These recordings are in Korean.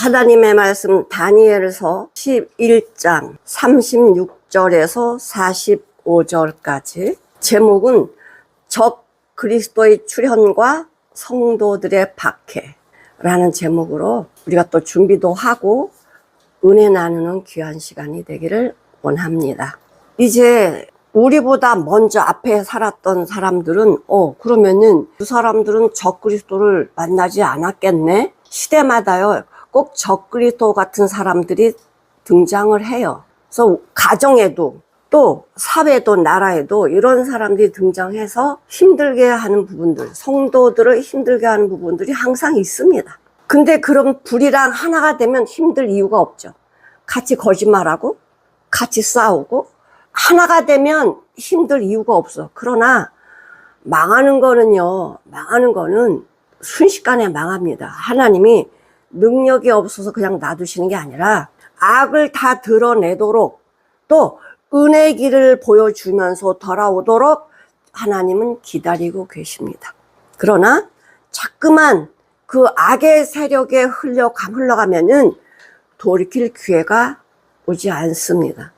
하나님의 말씀 다니엘서 11장 36절에서 45절까지 제목은 적 그리스도의 출현과 성도들의 박해라는 제목으로 우리가 또 준비도 하고 은혜 나누는 귀한 시간이 되기를 원합니다. 이제 우리보다 먼저 앞에 살았던 사람들은 그러면은 그 사람들은 적 그리스도를 만나지 않았겠네? 시대마다요 꼭 적 그리스도 같은 사람들이 등장을 해요. 그래서 가정에도 또 사회도 나라에도 이런 사람들이 등장해서 힘들게 하는 부분들, 성도들을 힘들게 하는 부분들이 항상 있습니다. 근데 그럼 불이랑 하나가 되면 힘들 이유가 없죠. 같이 거짓말하고 같이 싸우고 하나가 되면 힘들 이유가 없어. 그러나 망하는 거는 순식간에 망합니다. 하나님이 능력이 없어서 그냥 놔두시는 게 아니라 악을 다 드러내도록 또 은혜의 길을 보여주면서 돌아오도록 하나님은 기다리고 계십니다. 그러나 자꾸만 그 악의 세력에 흘러가면은 돌이킬 기회가 오지 않습니다.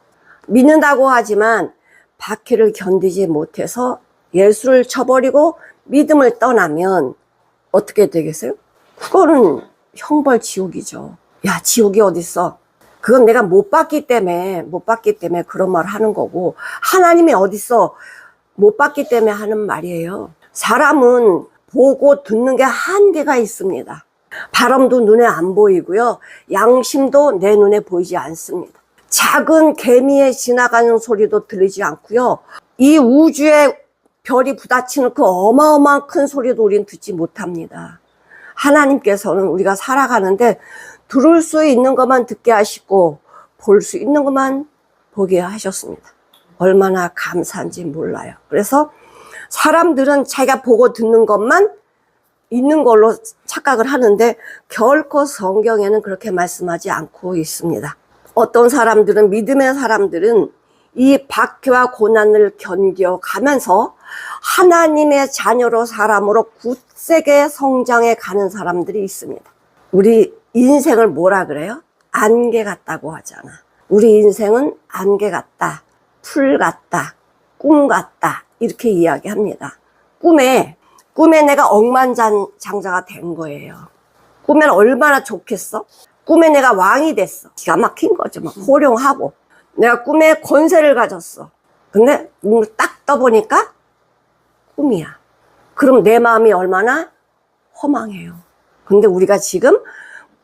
믿는다고 하지만 박해를 견디지 못해서 예수를 쳐버리고 믿음을 떠나면 어떻게 되겠어요? 그거는 형벌 지옥이죠. 야, 지옥이 어딨어? 그건 내가 못 봤기 때문에 그런 말 하는 거고, 하나님이 어딨어? 못 봤기 때문에 하는 말이에요. 사람은 보고 듣는 게 한계가 있습니다. 바람도 눈에 안 보이고요. 양심도 내 눈에 보이지 않습니다. 작은 개미의 지나가는 소리도 들리지 않고요. 이 우주에 별이 부딪히는 그 어마어마한 큰 소리도 우리는 듣지 못합니다. 하나님께서는 우리가 살아가는데 들을 수 있는 것만 듣게 하시고 볼 수 있는 것만 보게 하셨습니다. 얼마나 감사한지 몰라요. 그래서 사람들은 자기가 보고 듣는 것만 있는 걸로 착각을 하는데 결코 성경에는 그렇게 말씀하지 않고 있습니다. 어떤 사람들은, 믿음의 사람들은 이 박해와 고난을 견뎌가면서 하나님의 자녀로 사람으로 굳세게 성장해 가는 사람들이 있습니다. 우리 인생을 뭐라 그래요? 안개 같다고 하잖아. 우리 인생은 안개 같다, 풀 같다, 꿈 같다 이렇게 이야기합니다. 꿈에 내가 억만장자가 된 거예요. 꿈에는 얼마나 좋겠어? 꿈에 내가 왕이 됐어. 기가 막힌 거죠. 막 호령하고. 내가 꿈에 권세를 가졌어. 근데 눈을 딱 떠보니까 꿈이야. 그럼 내 마음이 얼마나 허망해요. 근데 우리가 지금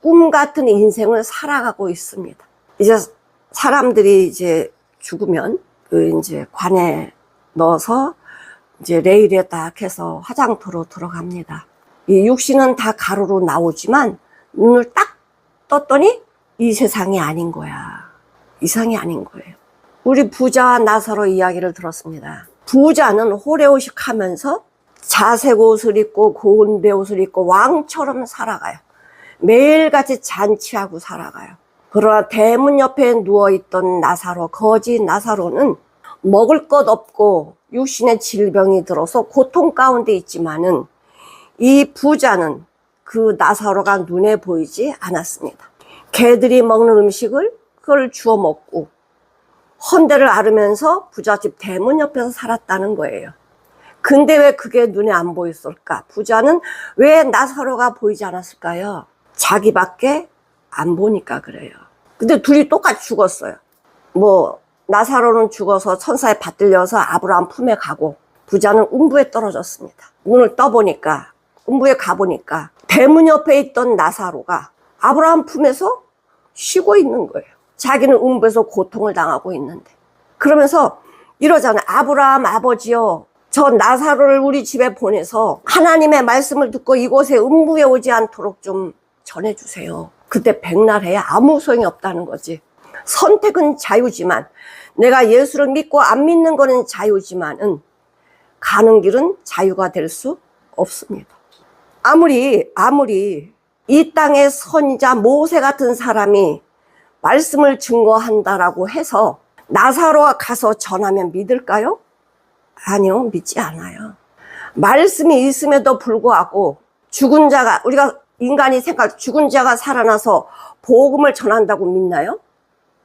꿈 같은 인생을 살아가고 있습니다. 이제 사람들이 이제 죽으면 이제 관에 넣어서 이제 레일에 딱 해서 화장터로 들어갑니다. 이 육신은 다 가루로 나오지만 눈을 딱 떴더니 이 세상이 아닌 거야. 이상이 아닌 거예요. 우리 부자와 나사로 이야기를 들었습니다. 부자는 호래호식하면서 자색 옷을 입고 고운 배옷을 입고 왕처럼 살아가요. 매일같이 잔치하고 살아가요. 그러나 대문 옆에 누워있던 나사로, 거지 나사로는 먹을 것 없고 육신의 질병이 들어서 고통 가운데 있지만은 이 부자는 그 나사로가 눈에 보이지 않았습니다. 개들이 먹는 음식을 그걸 주워 먹고 헌데를 앓으면서 부잣집 대문 옆에서 살았다는 거예요. 근데 왜 그게 눈에 안 보였을까? 부자는 왜 나사로가 보이지 않았을까요? 자기밖에 안 보니까 그래요. 근데 둘이 똑같이 죽었어요. 나사로는 죽어서 천사에 받들려서 아브라함 품에 가고 부자는 음부에 떨어졌습니다. 눈을 떠보니까, 음부에 가보니까 대문 옆에 있던 나사로가 아브라함 품에서 쉬고 있는 거예요. 자기는 음부에서 고통을 당하고 있는데. 그러면서 이러잖아요. 아브라함 아버지요, 저 나사로를 우리 집에 보내서 하나님의 말씀을 듣고 이곳에 음부에 오지 않도록 좀 전해주세요. 그때 백날해야 아무 소용이 없다는 거지. 선택은 자유지만, 내가 예수를 믿고 안 믿는 거는 자유지만은 가는 길은 자유가 될 수 없습니다. 아무리 이 땅의 선지자 모세 같은 사람이 말씀을 증거한다라고 해서 나사로가 가서 전하면 믿을까요? 아니요, 믿지 않아요. 말씀이 있음에도 불구하고 죽은 자가, 우리가 인간이 생각, 죽은 자가 살아나서 복음을 전한다고 믿나요?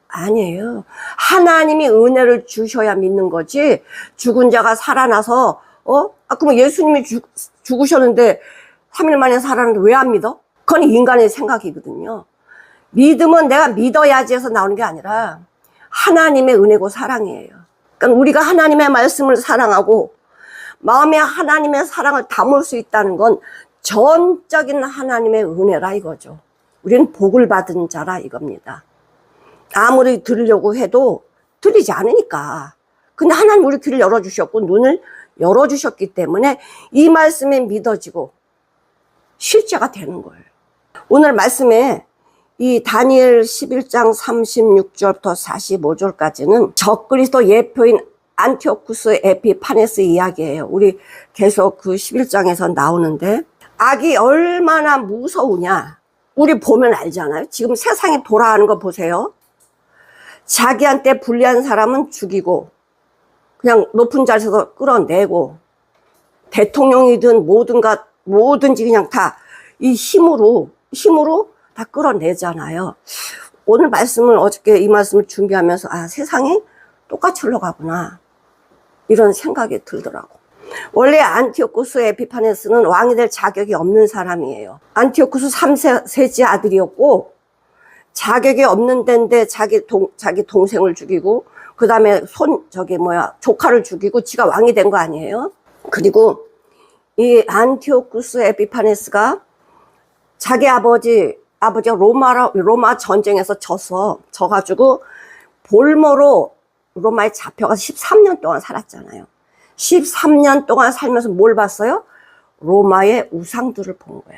아니에요. 하나님이 은혜를 주셔야 믿는 거지. 죽은 자가 살아나서 그럼 예수님이 죽으셨는데 3일 만에 살아났는데 왜 안 믿어? 그건 인간의 생각이거든요. 믿음은 내가 믿어야지 해서 나오는 게 아니라 하나님의 은혜고 사랑이에요. 그러니까 우리가 하나님의 말씀을 사랑하고 마음에 하나님의 사랑을 담을 수 있다는 건 전적인 하나님의 은혜라 이거죠. 우리는 복을 받은 자라 이겁니다. 아무리 들으려고 해도 들리지 않으니까. 근데 하나님 우리 귀를 열어주셨고 눈을 열어주셨기 때문에 이 말씀이 믿어지고 실제가 되는 거예요. 오늘 말씀에 이 다니엘 11장 36절부터 45절까지는 적그리스도 예표인 안티오쿠스 에피파네스 이야기예요. 우리 계속 그 11장에서 나오는데 악이 얼마나 무서우냐 우리 보면 알잖아요. 지금 세상이 돌아가는 거 보세요. 자기한테 불리한 사람은 죽이고 그냥 높은 자리에서 끌어내고 대통령이든 뭐든지 그냥 다 이 힘으로 다 끌어내잖아요. 오늘 말씀을 어저께 이 말씀을 준비하면서 세상이 똑같이 흘러가구나 이런 생각이 들더라고. 원래 안티오쿠스 에피파네스는 왕이 될 자격이 없는 사람이에요. 안티오쿠스 3세지 아들이었고 자격이 없는 데인데 자기 동생을 죽이고 그 다음에 조카를 죽이고 지가 왕이 된 거 아니에요? 그리고 이 안티오쿠스 에피파네스가 자기 아버지가 로마 전쟁에서 져가지고 볼모로 로마에 잡혀가서 13년 동안 살았잖아요. 13년 동안 살면서 뭘 봤어요? 로마의 우상들을 본 거야.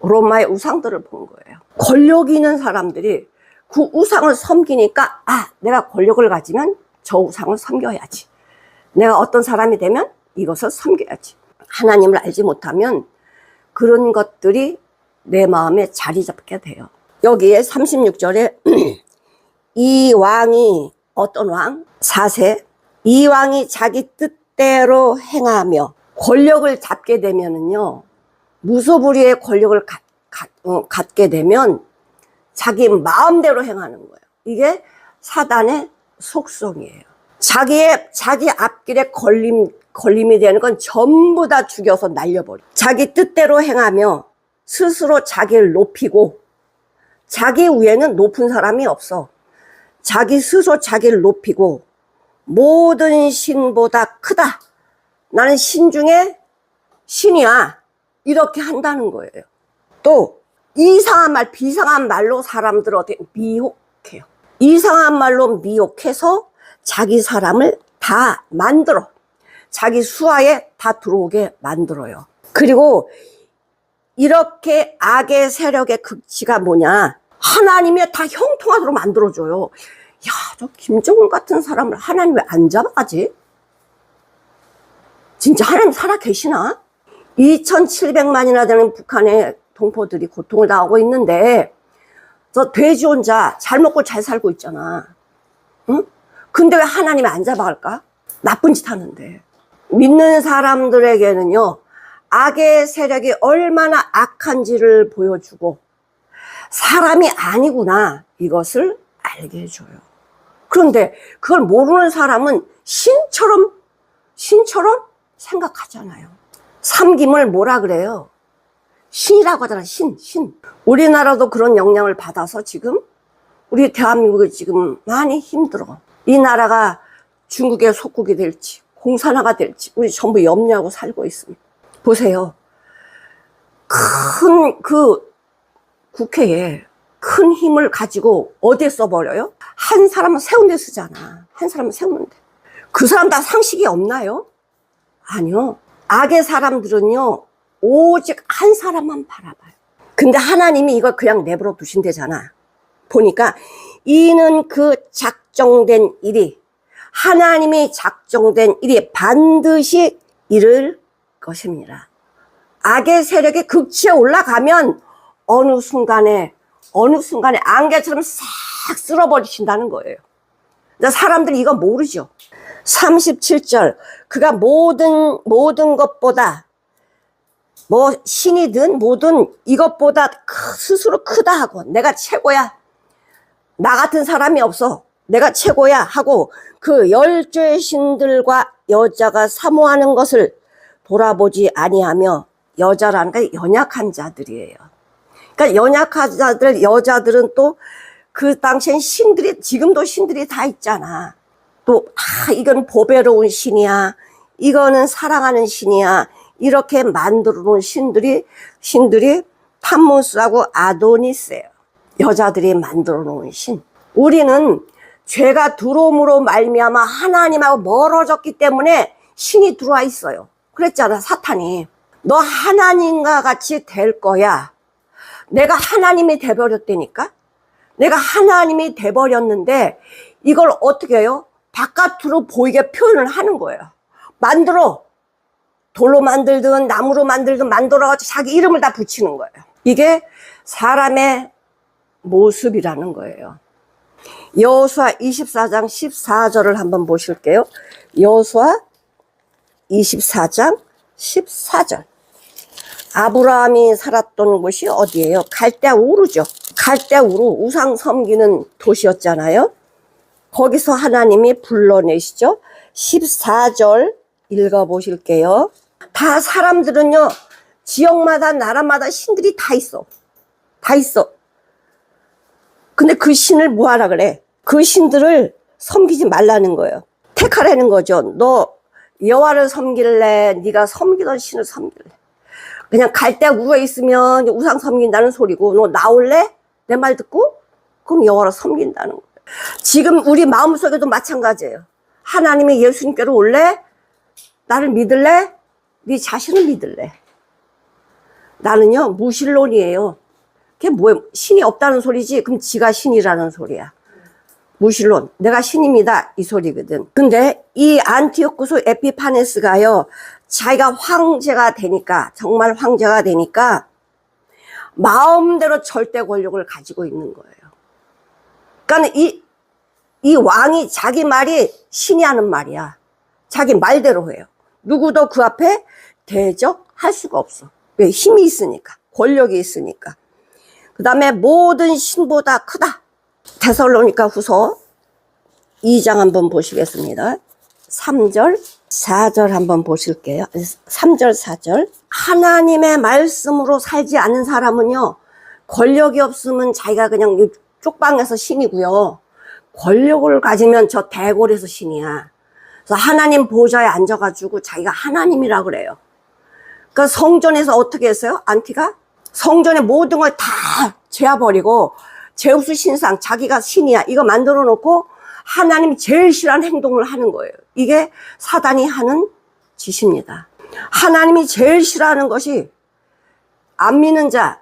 로마의 우상들을 본 거예요. 권력이 있는 사람들이 그 우상을 섬기니까 내가 권력을 가지면 저 우상을 섬겨야지. 내가 어떤 사람이 되면 이것을 섬겨야지. 하나님을 알지 못하면 그런 것들이 내 마음에 자리 잡게 돼요. 여기에 36절에 이 왕이 어떤 왕? 4세. 이 왕이 자기 뜻대로 행하며 권력을 잡게 되면은요. 무소불위의 권력을 갖게 되면 자기 마음대로 행하는 거예요. 이게 사단의 속성이에요. 자기 앞길에 걸림이 되는 건 전부 다 죽여서 날려버려. 자기 뜻대로 행하며 스스로 자기를 높이고 자기 위에는 높은 사람이 없어. 자기 스스로 자기를 높이고 모든 신보다 크다. 나는 신 중에 신이야. 이렇게 한다는 거예요. 또 이상한 말, 비상한 말로 사람들을 어떻게 미혹해요. 이상한 말로 미혹해서 자기 사람을 다 만들어. 자기 수하에 다 들어오게 만들어요. 그리고 이렇게 악의 세력의 극치가 뭐냐? 하나님이 다 형통하도록 만들어줘요. 야, 저 김정은 같은 사람을 하나님 왜 안 잡아가지? 진짜 하나님 살아 계시나? 2,700만이나 되는 북한의 동포들이 고통을 당하고 있는데 저 돼지 혼자 잘 먹고 잘 살고 있잖아. 응? 근데 왜 하나님이 안 잡아갈까? 나쁜 짓 하는데. 믿는 사람들에게는요, 악의 세력이 얼마나 악한지를 보여주고 사람이 아니구나 이것을 알게 해줘요. 그런데 그걸 모르는 사람은 신처럼 생각하잖아요. 삼김을 뭐라 그래요? 신이라고 하잖아. 신. 우리나라도 그런 영향을 받아서 지금 우리 대한민국이 지금 많이 힘들어. 이 나라가 중국의 속국이 될지 공산화가 될지 우리 전부 염려하고 살고 있습니다. 보세요. 큰 국회에 큰 힘을 가지고 어디에 써버려요? 한 사람은 세운 데 쓰잖아. 한 사람은 세우는데. 그 사람 다 상식이 없나요? 아니요. 악의 사람들은요, 오직 한 사람만 바라봐요. 근데 하나님이 이걸 그냥 내버려 두신대잖아. 보니까 이는 그 작정된 일이, 하나님이 작정된 일이 반드시 이룰 것입니다. 악의 세력이 극치에 올라가면 어느 순간에 안개처럼 싹 쓸어버리신다는 거예요. 사람들이 이거 모르죠. 37절, 그가 모든 것보다 뭐 신이든 뭐든 이것보다 스스로 크다 하고 내가 최고야. 나 같은 사람이 없어. 내가 최고야 하고 그 열조의 신들과 여자가 사모하는 것을 돌아보지 아니하며 여자라는 게 연약한 자들이에요. 그러니까 연약한 자들, 여자들은 또 그 당시엔 신들이, 지금도 신들이 다 있잖아. 또, 이건 보배로운 신이야. 이거는 사랑하는 신이야. 이렇게 만들어 놓은 신들이 탐무스하고 아도니스예요. 여자들이 만들어 놓은 신. 우리는 죄가 들어옴으로 말미암아 하나님하고 멀어졌기 때문에 신이 들어와 있어요. 그랬잖아, 사탄이. 너 하나님과 같이 될 거야. 내가 하나님이 돼버렸다니까? 내가 하나님이 돼버렸는데 이걸 어떻게 해요? 바깥으로 보이게 표현을 하는 거예요. 만들어. 돌로 만들든 나무로 만들든 만들어가지고 자기 이름을 다 붙이는 거예요. 이게 사람의 모습이라는 거예요. 여호수아 24장 14절을 한번 보실게요. 여호수아 24장 14절. 아브라함이 살았던 곳이 어디예요? 갈대아 우르죠. 갈대아 우르, 우상 섬기는 도시였잖아요. 거기서 하나님이 불러내시죠. 14절 읽어보실게요. 다 사람들은요, 지역마다 나라마다 신들이 다 있어. 다 있어. 근데 그 신을 뭐하라 그래? 그 신들을 섬기지 말라는 거예요. 택하라는 거죠. 너 여호와를 섬길래? 네가 섬기던 신을 섬길래? 그냥 갈대아 우르에 있으면 우상 섬긴다는 소리고, 너 나올래? 내 말 듣고? 그럼 여호와를 섬긴다는 거예요. 지금 우리 마음속에도 마찬가지예요. 하나님이 예수님께로 올래? 나를 믿을래? 네 자신을 믿을래? 나는요, 무신론이에요. 그게 뭐예요? 신이 없다는 소리지. 그럼 지가 신이라는 소리야. 무신론. 내가 신입니다. 이 소리거든. 근데 이 안티오쿠스 에피파네스가요, 자기가 황제가 되니까, 정말 황제가 되니까 마음대로 절대 권력을 가지고 있는 거예요. 그러니까 이 왕이 자기 말이 신이 하는 말이야. 자기 말대로 해요. 누구도 그 앞에 대적할 수가 없어. 왜? 힘이 있으니까. 권력이 있으니까. 그 다음에 모든 신보다 크다. 데살로니가 후서 2장 한번 보시겠습니다. 3절, 4절 한번 보실게요. 3절, 4절. 하나님의 말씀으로 살지 않는 사람은요, 권력이 없으면 자기가 그냥 쪽방에서 신이고요. 권력을 가지면 저 대궐에서 신이야. 그래서 하나님 보좌에 앉아가지고 자기가 하나님이라 그래요. 그러니까 성전에서 어떻게 했어요? 안티가? 성전의 모든 걸 다 죄어버리고 제우스 신상, 자기가 신이야. 이거 만들어 놓고 하나님이 제일 싫어하는 행동을 하는 거예요. 이게 사단이 하는 짓입니다. 하나님이 제일 싫어하는 것이 안 믿는 자,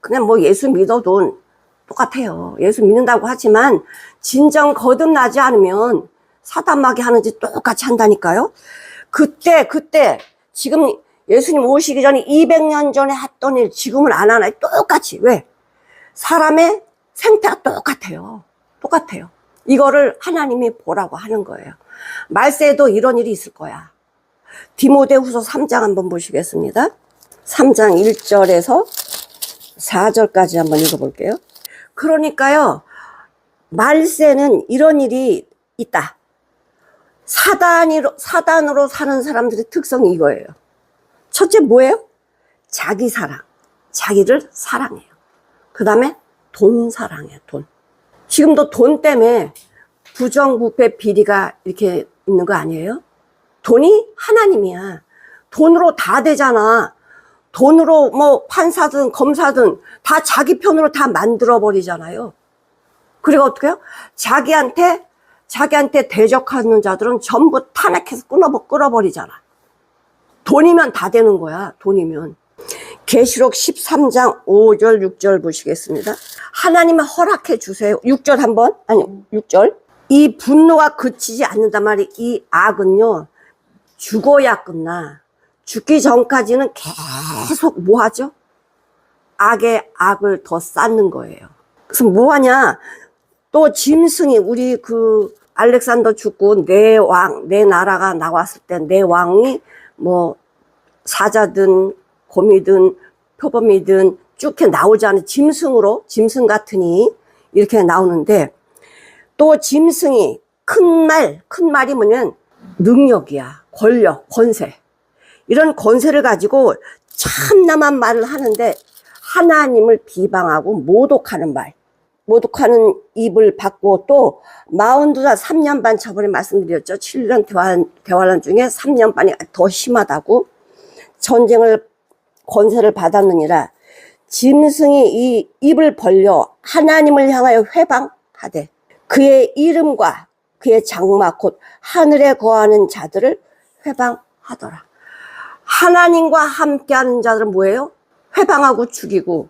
그냥 뭐 예수 믿어도 똑같아요. 예수 믿는다고 하지만 진정 거듭나지 않으면 사단마귀 하는 짓 똑같이 한다니까요. 그때 지금 예수님 오시기 전에 200년 전에 했던 일 지금은 안 하나요? 똑같이. 왜? 사람의 생태가 똑같아요. 똑같아요. 이거를 하나님이 보라고 하는 거예요. 말세에도 이런 일이 있을 거야. 디모데후서 3장 한번 보시겠습니다. 3장 1절에서 4절까지 한번 읽어볼게요. 그러니까요, 말세는 이런 일이 있다. 사단으로 사는 사람들의 특성이 이거예요. 첫째 뭐예요? 자기 사랑. 자기를 사랑해요. 그 다음에 돈 사랑해요. 돈. 지금도 돈 때문에 부정부패 비리가 이렇게 있는 거 아니에요? 돈이 하나님이야. 돈으로 다 되잖아. 돈으로 뭐 판사든 검사든 다 자기 편으로 다 만들어 버리잖아요. 그리고 어떻게 해요? 자기한테 대적하는 자들은 전부 탄핵해서 끌어버리잖아. 돈이면 다 되는 거야. 돈이면. 계시록 13장 5절 6절 보시겠습니다. 하나님은 허락해 주세요. 6절 한번. 아니 6절. 이 분노가 그치지 않는단 말이에요. 이 악은요, 죽어야 끝나. 죽기 전까지는 계속 뭐 하죠? 악의 악을 더 쌓는 거예요. 그래서 뭐 하냐? 또 짐승이, 우리 그 알렉산더 죽고 내 왕, 내 나라가 나왔을 때 내 왕이 뭐 사자든 곰이든 표범이든 쭉 이렇게 나오지 않은 짐승으로, 짐승 같으니 이렇게 나오는데, 또 짐승이 큰 말이 뭐냐면 능력이야. 권력, 권세. 이런 권세를 가지고 참남한 말을 하는데 하나님을 비방하고 모독하는 말, 모독하는 입을 받고, 또 42살 3년 반 저번에 말씀드렸죠. 7년 대환란 중에 3년 반이 더 심하다고. 전쟁을 권세를 받았느니라. 짐승이 이 입을 벌려 하나님을 향하여 회방하되 그의 이름과 그의 장막 곧 하늘에 거하는 자들을 회방하더라. 하나님과 함께하는 자들은 뭐예요? 회방하고 죽이고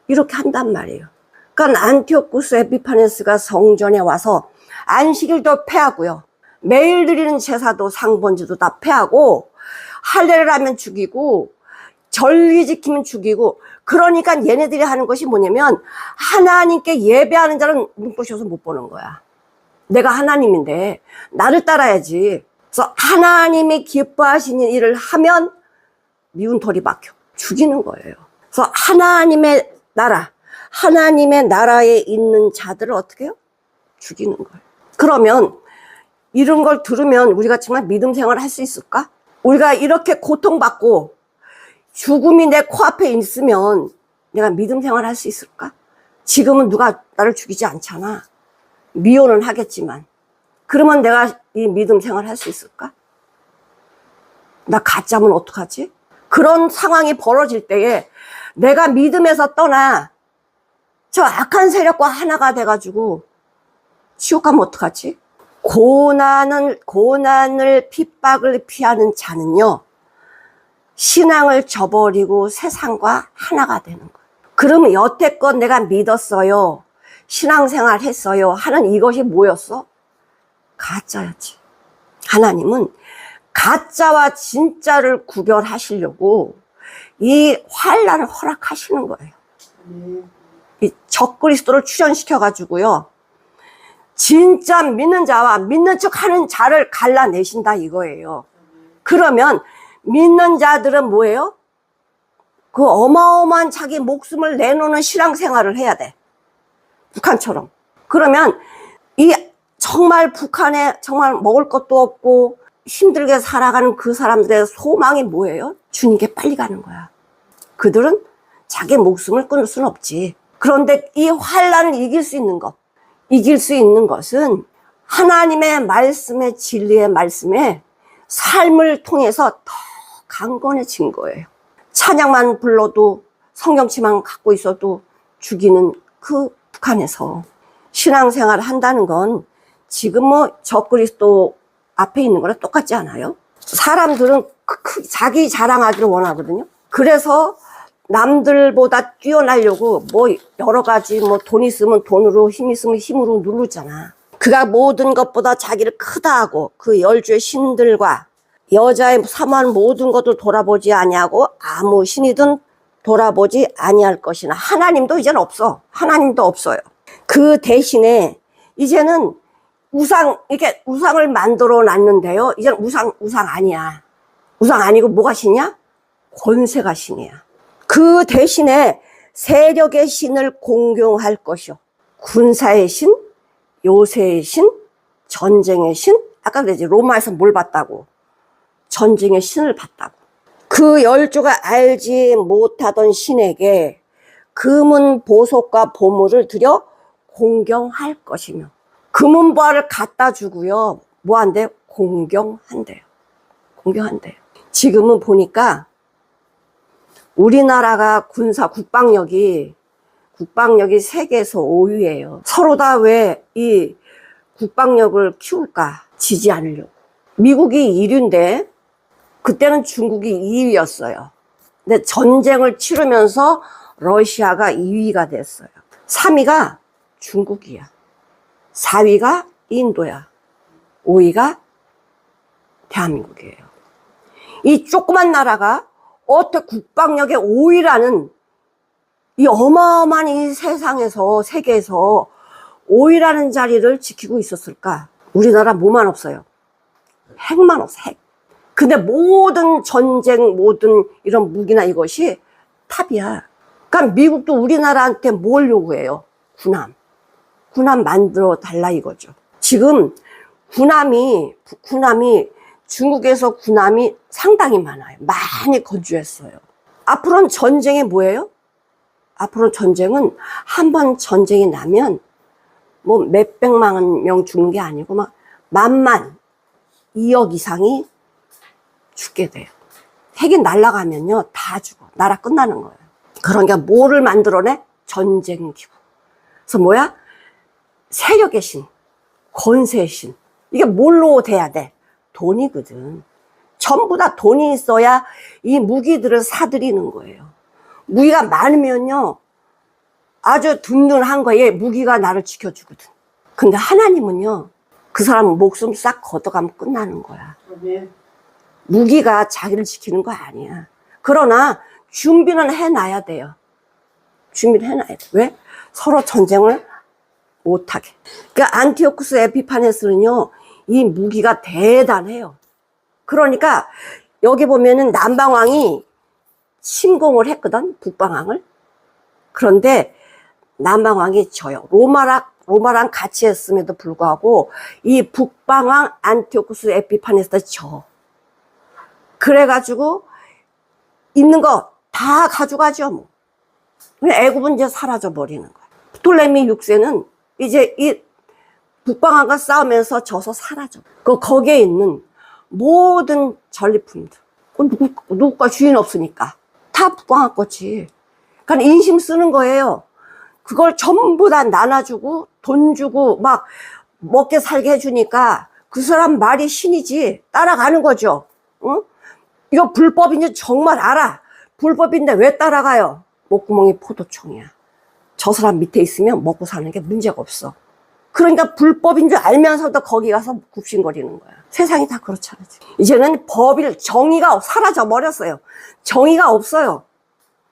이렇게 한단 말이에요. 그러니까 안티오쿠스 에피파네스가 성전에 와서 안식일도 폐하고요, 매일 드리는 제사도 상번제도 다 폐하고, 할례를 하면 죽이고, 절기 지키면 죽이고. 그러니까 얘네들이 하는 것이 뭐냐면 하나님께 예배하는 자는 눈부셔서 못 보는 거야. 내가 하나님인데 나를 따라야지. 그래서 하나님이 기뻐하시는 일을 하면 미운 털이 박혀 죽이는 거예요. 그래서 하나님의 나라, 하나님의 나라에 있는 자들을 어떻게 해요? 죽이는 거예요. 그러면 이런 걸 들으면 우리가 정말 믿음 생활을 할 수 있을까? 우리가 이렇게 고통받고 죽음이 내 코앞에 있으면 내가 믿음 생활을 할 수 있을까? 지금은 누가 나를 죽이지 않잖아. 미워는 하겠지만. 그러면 내가 이 믿음 생활을 할 수 있을까? 나 가짜면 어떡하지? 그런 상황이 벌어질 때에 내가 믿음에서 떠나 저 악한 세력과 하나가 돼가지고 지옥 가면 어떡하지? 고난을 핍박을 피하는 자는요, 신앙을 저버리고 세상과 하나가 되는 거예요. 그러면 여태껏 내가 믿었어요, 신앙생활 했어요 하는 이것이 뭐였어? 가짜였지. 하나님은 가짜와 진짜를 구별하시려고 이 환난을 허락하시는 거예요. 이 적그리스도를 출현시켜가지고요, 진짜 믿는 자와 믿는 척 하는 자를 갈라내신다 이거예요. 그러면 믿는 자들은 뭐예요? 그 어마어마한 자기 목숨을 내놓는 신앙생활을 해야 돼. 북한처럼. 그러면 이 정말 북한에 정말 먹을 것도 없고 힘들게 살아가는 그 사람들의 소망이 뭐예요? 주님께 빨리 가는 거야. 그들은 자기 목숨을 끊을 수는 없지. 그런데 이 환난을 이길 수 있는 것은 하나님의 말씀에, 진리의 말씀에 삶을 통해서 더 강건해진 거예요. 찬양만 불러도, 성경치만 갖고 있어도 죽이는 그 북한에서 신앙생활을 한다는 건 지금 뭐 적그리스도 앞에 있는 거랑 똑같지 않아요? 사람들은 자기 자랑하기를 원하거든요. 그래서 남들보다 뛰어나려고 뭐 여러 가지, 뭐 돈 있으면 돈으로, 힘 있으면 힘으로 누르잖아. 그가 모든 것보다 자기를 크다 하고 그 열주의 신들과 여자의 사모한 모든 것을 돌아보지 아니하고 아무 신이든 돌아보지 아니할 것이나. 하나님도 이제는 없어. 하나님도 없어요. 그 대신에 이제는 이렇게 우상을 만들어 놨는데요, 이제는 우상 아니야. 우상 아니고 뭐가 신이야? 권세가 신이야. 그 대신에 세력의 신을 공경할 것이요, 군사의 신, 요새의 신, 전쟁의 신. 아까 그랬지, 로마에서 뭘 봤다고? 전쟁의 신을 봤다고. 그 열조가 알지 못하던 신에게 금은 보석과 보물을 들여 공경할 것이며. 금은보화를 갖다 주고요, 뭐 한대요? 공경한대요. 지금은 보니까 우리나라가 국방력이 세계에서 5위예요. 서로 다 왜 이 국방력을 키울까? 지지 않으려고. 미국이 1위인데 그때는 중국이 2위였어요. 근데 전쟁을 치르면서 러시아가 2위가 됐어요. 3위가 중국이야. 4위가 인도야. 5위가 대한민국이에요. 이 조그만 나라가 어떻게 국방력의 5위라는 이 어마어마한 이 세상에서, 세계에서 5위라는 자리를 지키고 있었을까? 우리나라 뭐만 없어요? 핵만 없어, 핵. 근데 모든 전쟁, 모든 이런 무기나 이것이 탑이야. 그러니까 미국도 우리나라한테 뭘 요구해요? 군함. 군함 만들어 달라 이거죠. 지금 군함이 중국에서 군함이 상당히 많아요. 많이 건조했어요. 앞으로는 전쟁이 뭐예요? 앞으로 전쟁은 한 번 전쟁이 나면 뭐 몇백만 명 죽는 게 아니고 막 만만 2억 이상이 죽게 돼요. 핵이 날아가면요 다 죽어. 나라 끝나는 거예요. 그러니까 뭐를 만들어내? 전쟁 기구. 그래서 뭐야? 세력의 신, 권세의 신. 이게 뭘로 돼야 돼? 돈이거든. 전부 다 돈이 있어야 이 무기들을 사들이는 거예요. 무기가 많으면요 아주 든든한 거에 무기가 나를 지켜주거든. 근데 하나님은요 그 사람 목숨 싹 걷어가면 끝나는 거야. 무기가 자기를 지키는 거 아니야. 그러나 준비는 해놔야 돼요. 준비를 해놔야 돼. 왜? 서로 전쟁을 못하게. 그러니까 안티오쿠스 에피파네스는요 이 무기가 대단해요. 그러니까 여기 보면은 남방왕이 침공을 했거든, 북방왕을. 그런데 남방왕이 져요. 로마랑 같이 했음에도 불구하고 이 북방왕 안티오쿠스 에피파네스가 져. 그래가지고 있는 거 다 가져가죠 뭐. 애굽은 이제 사라져 버리는 거야. 프톨레미 6세는 이제 이 북방왕과 싸우면서 져서 사라져. 거기에 있는 모든 전리품들, 누구가 주인 없으니까 다 북방왕 거지. 그러니까 인심 쓰는 거예요. 그걸 전부 다 나눠주고 돈 주고 막 먹게 살게 해주니까 그 사람 말이 신이지. 따라가는 거죠. 응? 이거 불법인지 정말 알아. 불법인데 왜 따라가요? 목구멍이 포도청이야. 저 사람 밑에 있으면 먹고 사는 게 문제가 없어. 그러니까 불법인 줄 알면서도 거기 가서 굽신거리는 거야. 세상이 다 그렇잖아. 이제는 정의가 사라져 버렸어요. 정의가 없어요.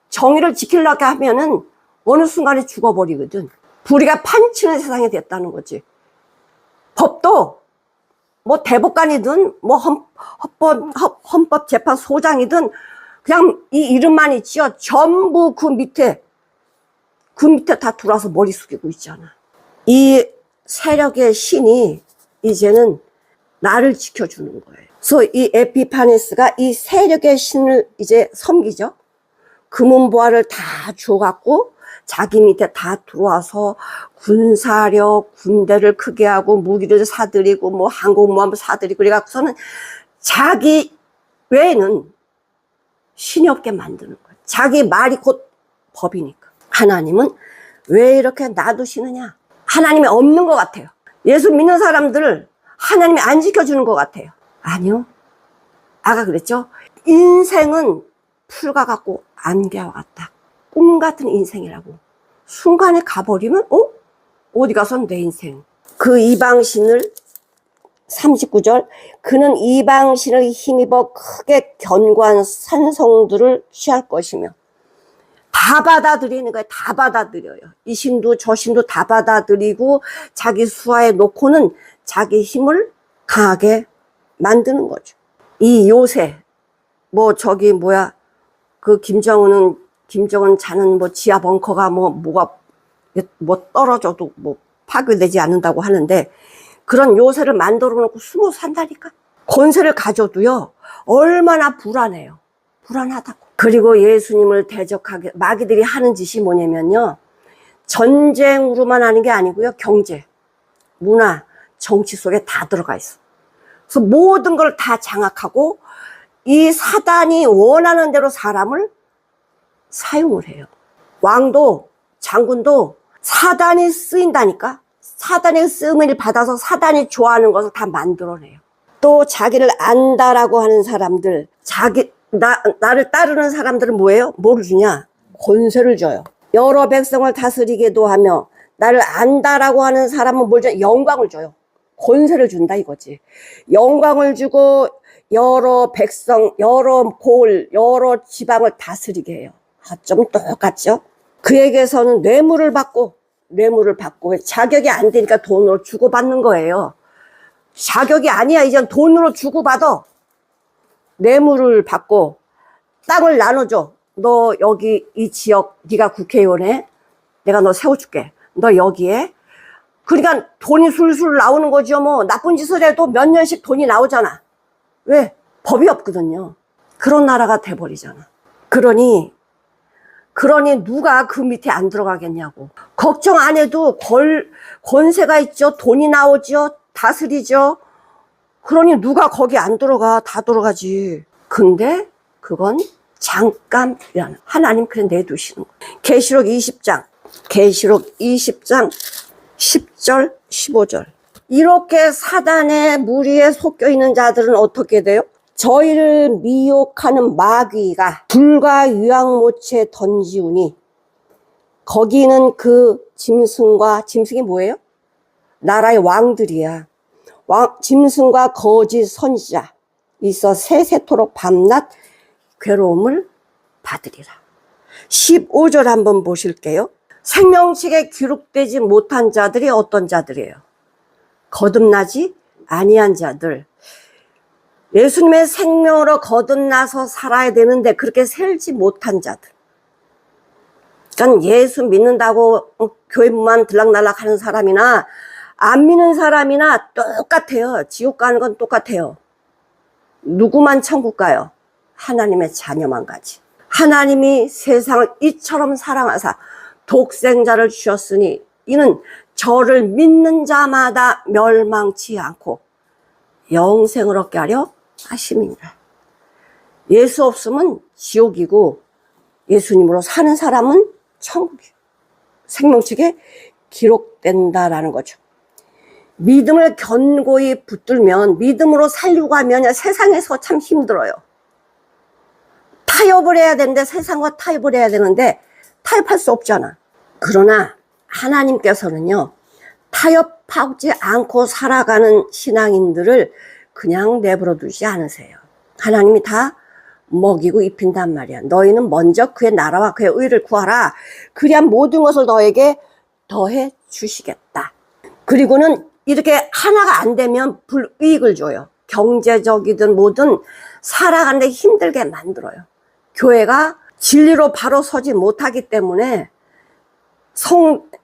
정의를 지키려고 하면은 어느 순간에 죽어버리거든. 불의가 판치는 세상이 됐다는 거지. 법도 뭐 대법관이든 뭐 헌법재판소장이든 그냥 이 이름만 있지요. 전부 그 밑에 다 들어와서 머리 숙이고 있잖아. 이 세력의 신이 이제는 나를 지켜주는 거예요. 그래서 이 에피파네스가 이 세력의 신을 이제 섬기죠. 금은보화를 다 줘갖고 자기 밑에 다 들어와서 군사력, 군대를 크게 하고 무기를 사들이고 뭐 항공모함을 사들이고 그래갖고서는 자기 외에는 신이 없게 만드는 거예요. 자기 말이 곧 법이니까. 하나님은 왜 이렇게 놔두시느냐? 하나님이 없는 것 같아요. 예수 믿는 사람들을 하나님이 안 지켜주는 것 같아요. 아니요. 아까 그랬죠? 인생은 풀과 같고 안개와 같다. 꿈 같은 인생이라고. 순간에 가버리면 어디 가서 내 인생. 그 이방신을 39절 그는 이방신을 힘입어 크게 견고한 산성들을 취할 것이며 다 받아들이는 거예요. 다 받아들여요. 이 신도 저 신도 다 받아들이고 자기 수하에 놓고는 자기 힘을 강하게 만드는 거죠. 이 요새 그 김정은 자는 뭐 지하 벙커가 뭐가 떨어져도 뭐 파괴되지 않는다고 하는데 그런 요새를 만들어 놓고 숨어 산다니까. 권세를 가져도요 얼마나 불안해요. 불안하다고. 그리고 예수님을 대적하게 마귀들이 하는 짓이 뭐냐면요 전쟁으로만 하는 게 아니고요 경제, 문화, 정치 속에 다 들어가 있어. 그래서 모든 걸 다 장악하고 이 사단이 원하는 대로 사람을 사용을 해요. 왕도 장군도 사단이 쓰인다니까. 사단의 쓰임을 받아서 사단이 좋아하는 것을 다 만들어내요. 또 자기를 안다라고 하는 사람들, 나를 따르는 사람들은 뭐예요? 뭐를 주냐? 권세를 줘요. 여러 백성을 다스리게도 하며 나를 안다라고 하는 사람은 뭘 줘요? 영광을 줘요. 권세를 준다 이거지. 영광을 주고 여러 백성, 여러 고을, 여러 지방을 다스리게 해요. 좀 똑같죠? 그에게서는 뇌물을 받고 자격이 안 되니까 돈으로 주고받는 거예요. 자격이 아니야. 이젠 돈으로 주고받아. 뇌물을 받고 땅을 나눠줘. 너 여기 이 지역 네가 국회의원해. 내가 너 세워줄게. 너 여기에. 그러니까 돈이 술술 나오는 거죠. 뭐 나쁜 짓을 해도 몇 년씩 돈이 나오잖아. 왜? 법이 없거든요. 그런 나라가 돼버리잖아. 그러니 누가 그 밑에 안 들어가겠냐고. 걱정 안 해도 권세가 있죠. 돈이 나오죠. 다스리죠. 그러니 누가 거기 안 들어가. 다 들어가지. 근데 그건 잠깐 하나님 그래 내두시는 거예요. 계시록 20장 10절 15절 이렇게 사단의 무리에 섞여 있는 자들은 어떻게 돼요? 저희를 미혹하는 마귀가 불과 유황못에 던지우니 거기는 그 짐승이 뭐예요? 나라의 왕들이야. 짐승과 거짓 선지자 있어 세세토록 밤낮 괴로움을 받으리라. 15절 한번 보실게요. 생명책에 기록되지 못한 자들이 어떤 자들이에요? 거듭나지 아니한 자들. 예수님의 생명으로 거듭나서 살아야 되는데 그렇게 살지 못한 자들. 그러니까 예수 믿는다고 교회만 들락날락 하는 사람이나 안 믿는 사람이나 똑같아요. 지옥 가는 건 똑같아요. 누구만 천국 가요? 하나님의 자녀만 가지. 하나님이 세상을 이처럼 사랑하사 독생자를 주셨으니 이는 저를 믿는 자마다 멸망치 않고 영생을 얻게 하려 하심이니라. 예수 없으면 지옥이고 예수님으로 사는 사람은 천국이에요. 생명책에 기록된다라는 거죠. 믿음을 견고히 붙들면 믿음으로 살려고 하면 세상에서 참 힘들어요. 타협을 해야 되는데 세상과 타협을 해야 되는데 타협할 수 없잖아. 그러나 하나님께서는요 타협하지 않고 살아가는 신앙인들을 그냥 내버려 두지 않으세요. 하나님이 다 먹이고 입힌단 말이야. 너희는 먼저 그의 나라와 그의 의를 구하라. 그래야 모든 것을 너에게 더해 주시겠다. 그리고는 이렇게 하나가 안 되면 불이익을 줘요. 경제적이든 뭐든 살아가는데 힘들게 만들어요. 교회가 진리로 바로 서지 못하기 때문에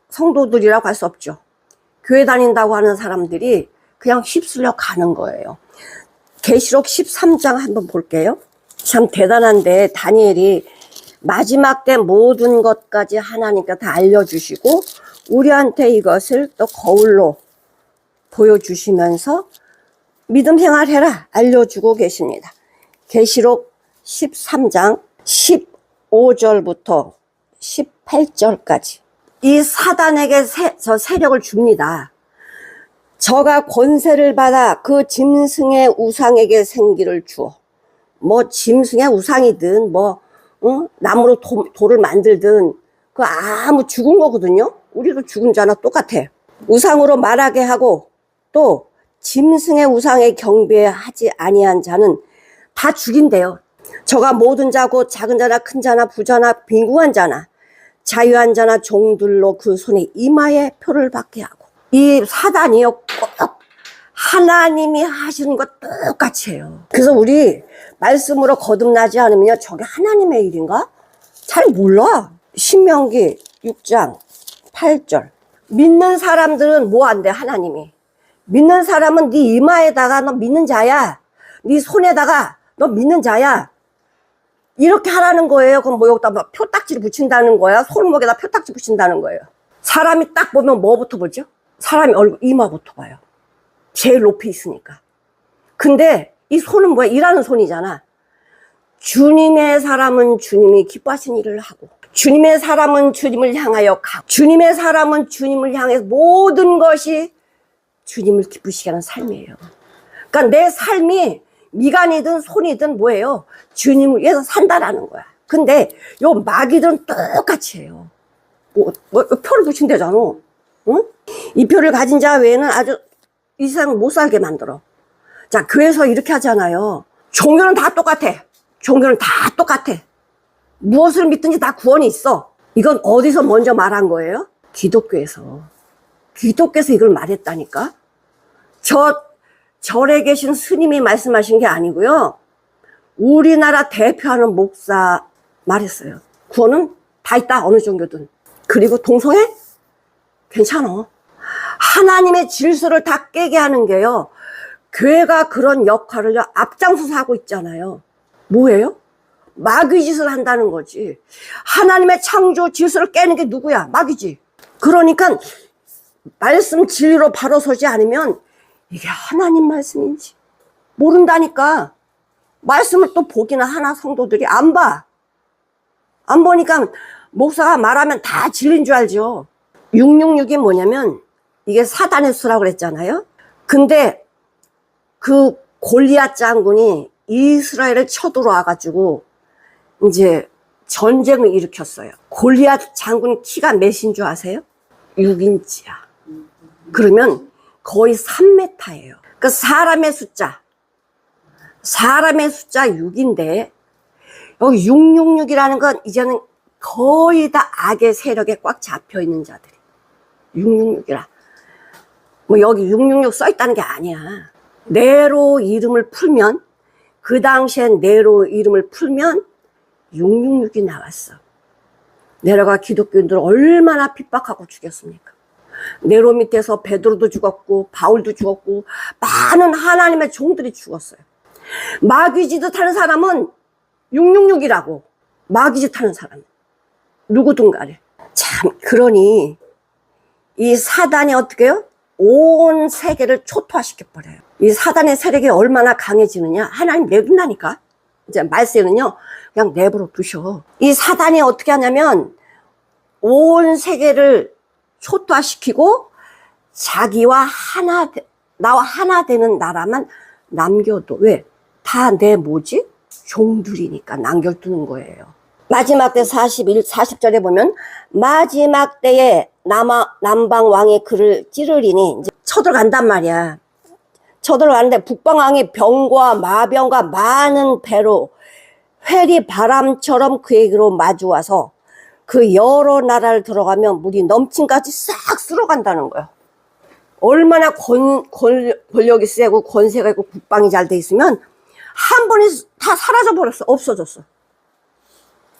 성도들이라고 할 수 없죠. 교회 다닌다고 하는 사람들이 그냥 휩쓸려 가는 거예요. 계시록 13장 한번 볼게요. 참 대단한데 다니엘이 마지막 때 모든 것까지 하나님께 다 알려주시고 우리한테 이것을 또 거울로 보여주시면서 믿음 생활해라 알려주고 계십니다. 계시록 13장 15절부터 18절까지 이 사단에게 저 세력을 줍니다. 저가 권세를 받아 그 짐승의 우상에게 생기를 주어 뭐 짐승의 우상이든 나무로 돌을 만들든 그 아무 죽은 거거든요. 우리도 죽은 자나 똑같아. 우상으로 말하게 하고 또 짐승의 우상에 경배하지 아니한 자는 다 죽인대요. 저가 모든 자고 작은 자나 큰 자나 부자나 빈궁한 자나 자유한 자나 종들로 그 손에 이마에 표를 받게 하고 이 사단이요 꼭 하나님이 하시는 것 똑같이 해요. 그래서 우리 말씀으로 거듭나지 않으면 저게 하나님의 일인가? 잘 몰라. 신명기 6장 8절 믿는 사람들은 뭐 안 돼? 하나님이 믿는 사람은 네 이마에다가 너 믿는 자야. 네 손에다가 너 믿는 자야. 이렇게 하라는 거예요. 그럼 뭐 여기다 표딱지를 붙인다는 거야? 손목에다 표딱지 붙인다는 거예요. 사람이 딱 보면 뭐부터 보죠? 사람이 얼굴 이마부터 봐요. 제일 높이 있으니까. 근데 이 손은 뭐야? 일하는 손이잖아. 주님의 사람은 주님이 기뻐하신 일을 하고 주님의 사람은 주님을 향하여 가고 주님의 사람은 주님을 향해서 모든 것이 주님을 기쁘시게 하는 삶이에요. 그러니까 내 삶이 미간이든 손이든 뭐예요? 주님을 위해서 산다라는 거야. 근데 요 마귀들은 똑같이 해요. 표를 붙인대잖아. 응? 이 표를 가진 자 외에는 아주 이 세상을 못 살게 만들어. 자, 교회에서 이렇게 하잖아요. 종교는 다 똑같아. 종교는 다 똑같아. 무엇을 믿든지 다 구원이 있어. 이건 어디서 먼저 말한 거예요? 기독교에서. 기독교에서 이걸 말했다니까. 절에 계신 스님이 말씀하신 게 아니고요. 우리나라 대표하는 목사 말했어요. 구원은 다 있다, 어느 정도든. 그리고 동성애? 괜찮아. 하나님의 질서를 다 깨게 하는 게요, 교회가 그런 역할을 앞장서서 하고 있잖아요. 뭐예요? 마귀 짓을 한다는 거지. 하나님의 창조 질서를 깨는 게 누구야? 마귀지. 그러니까 말씀 진리로 바로 서지 않으면 이게 하나님 말씀인지 모른다니까. 말씀을 또 보기는 하나 성도들이 안 봐. 안 보니까 목사가 말하면 다 진리인 줄 알죠. 666이 뭐냐면 이게 사단의 수라고 그랬잖아요. 근데 그 골리앗 장군이 이스라엘을 쳐들어와가지고 이제 전쟁을 일으켰어요. 골리앗 장군 키가 몇인 줄 아세요? 6인치야. 그러면 거의 3m예요. 그 사람의 숫자 6인데 여기 666이라는 건 이제는 거의 다 악의 세력에 꽉 잡혀 있는 자들이 666이라. 뭐 여기 666 써 있다는 게 아니야. 네로 이름을 풀면, 그 당시엔 네로 이름을 풀면 666이 나왔어. 네로가 기독교인들을 얼마나 핍박하고 죽였습니까? 네로 밑에서 베드로도 죽었고 바울도 죽었고 많은 하나님의 종들이 죽었어요. 마귀짓을 하는 사람은 666이라고. 마귀짓 하는 사람 누구든 간에. 참, 그러니 이 사단이 어떻게 해요? 온 세계를 초토화시켜버려요. 이 사단의 세력이 얼마나 강해지느냐, 하나님 내둔다니까. 이제 말세는요 그냥 내버려 두셔. 이 사단이 어떻게 하냐면 온 세계를 초토화시키고 자기와 나와 하나 되는 나라만 남겨둬. 왜? 다 내 뭐지? 종들이니까 남겨두는 거예요. 마지막 때 40절에 보면 마지막 때에 남방 왕이 그를 찌르리니 이제 쳐들어간단 말이야. 쳐들어가는데 북방 왕이 병과 마병과 많은 배로 회리 바람처럼 그에게로 마주와서 그 여러 나라를 들어가면 물이 넘친까지 싹 쓸어간다는 거예요. 얼마나 권력이 세고 권세가 있고 국방이 잘 돼 있으면 한 번에 다 사라져 버렸어. 없어졌어.